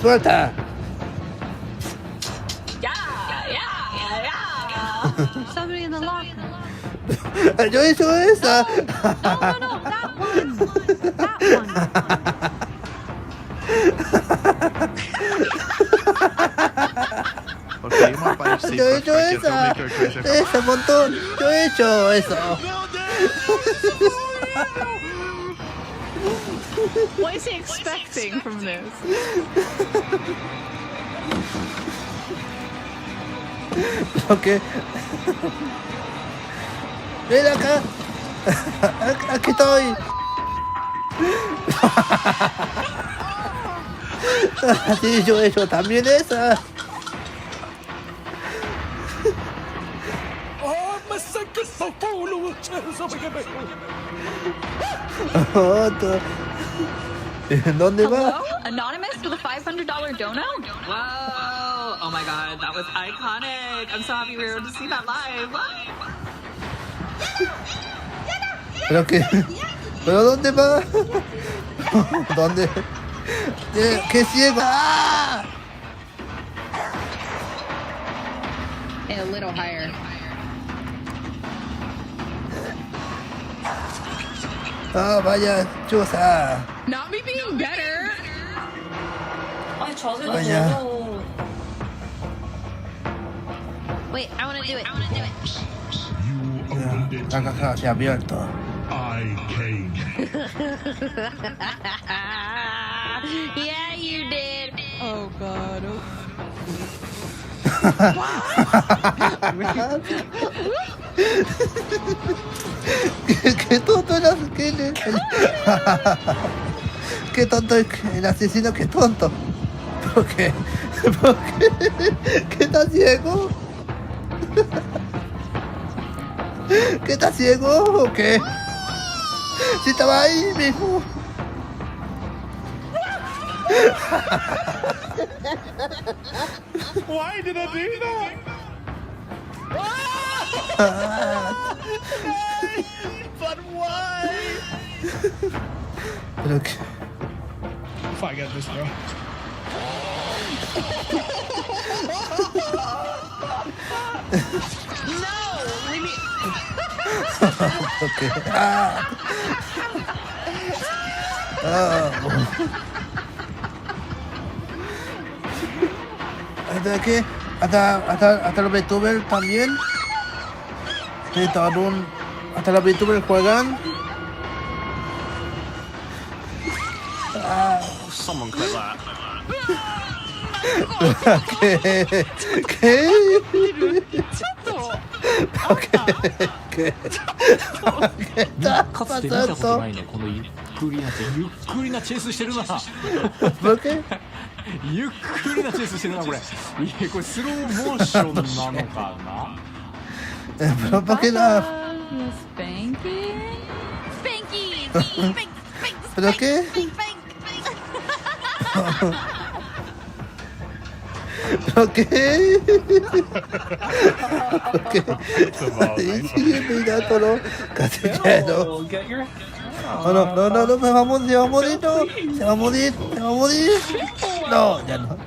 ¡Suelta! Somebody in the locker. Yo he hecho esa. No, that one. Yo he hecho esa. Ese montón. Yo he hecho eso. What is he expecting from this? Ok. Ven acá. Aquí estoy. Sí, yo he hecho también esa. Otro. ¿Dónde va? Hello? Anonymous with a $500 dono? Whoa! Oh my god, that was iconic. I'm so happy we were able to see that live. ¿Pero qué? ¿Pero dónde va? ¿Dónde? ¡Qué ciego! ¡Ah! And a little higher. ¡Ah, vaya chuza! Not me being better. Vaya. Wait, I want to do it. La caja se ha abierto. I came. Yeah, you did. Oh god. Qué tonto qué tonto el asesino, qué tonto. ¿Por qué? ¿Por qué? ¿Qué está ciego? ¿Qué está ciego o qué? Si estaba ahí mismo. Why did I do that? But why? Pero qué. If I get this, bro. No, leave me. Okay. ¿Hasta qué? ¿Hasta los VTubers también? ¿Hasta los VTubers juegan? Someone clip that. ¿Qué? ¿Qué? ¿Qué? ¿Qué está pasando? ¿Por qué? ゆっくりなチェイスしてるなこれ。これスローモーションなのかな。¿Pero por qué la? Spanky. Spanky. ¿Pero qué? ¿Pero qué? ¿Por qué? Ahí sigue mirándolo casi lleno. No, me va a morir, se va a morir, no. Se va a morir. No, ya no.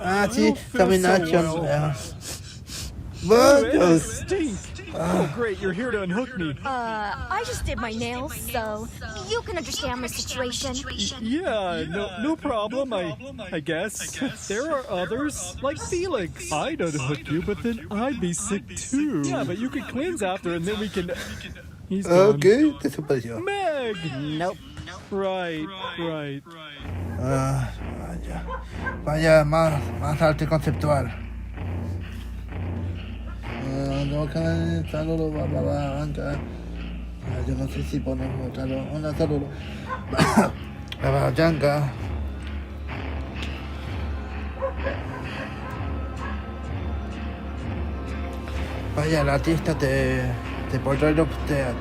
Ah, sí, Termination. Bueno. Oh, great, you're here to unhook me. I just did my nails, so you can understand my situation. Yeah, no problem, I guess. There are others, like Felix. I'd unhook you, but then I'd be sick too. Yeah, but you could cleanse after, and then we can... He's gone. Okay, desapareció. Meg! Nope. Right. Vaya, más arte conceptual. No, saludo, ancha. Yo no sé si ponemos una saludo. La Yanka. Vaya, el artista de Portrait of Death.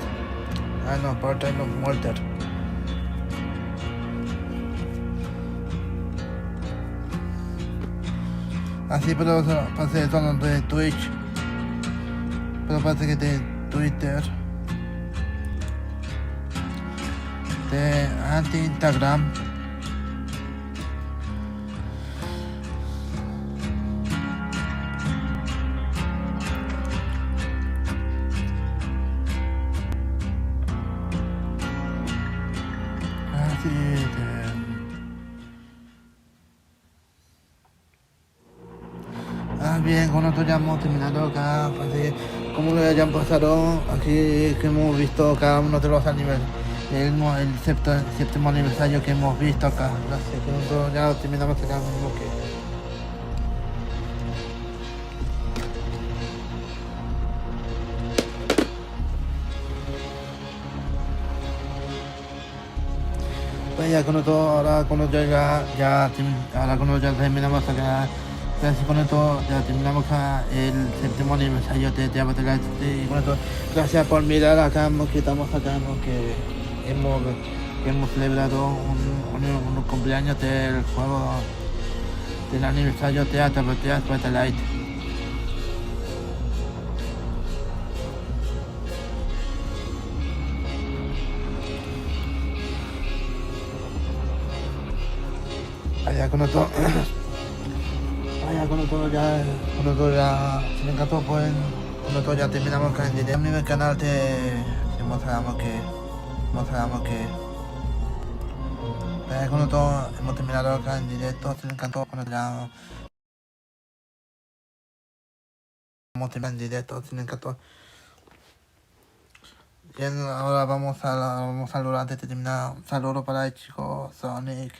Ah, no, Portrait of Murder. Así, pero parece que son de Twitch. Pero parece que de Twitter. De anti-Instagram. Así de... Bien, con esto ya hemos terminado acá, así como que ya pasaron aquí que hemos visto cada uno de los aniversarios, el séptimo aniversario que hemos visto acá, gracias, con esto ya terminamos acá mismo que... Pues ya con esto, ahora cuando ya terminamos acá Gracias, con esto ya terminamos acá el 7º aniversario de Teatro de Light. Y con esto, gracias por mirar acá, que estamos acá, que hemos celebrado un cumpleaños del juego del aniversario Teatro de Light. Allá con esto. Con esto ya, si les encantó, pues, con esto ya terminamos con el directo. En el canal te mostramos que, con esto hemos terminado acá en directo. Si les encantó, con esto ya hemos terminado en directo. Si les encantó. Bien, ahora vamos a saludar antes de terminar. Un saludo para el chico Sonic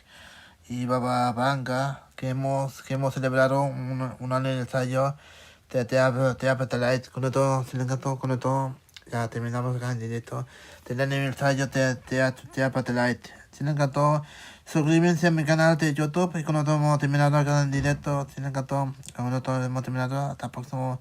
y Baba Banga, que hemos celebrado un aniversario de Teatro Light. Con esto, si les encantó, con esto ya terminamos acá en directo del aniversario de Teatro Light. Si les encantó, suscríbanse a mi canal de YouTube y con esto hemos terminado acá en directo. Si les encantó, con esto hemos terminado. Hasta el próximo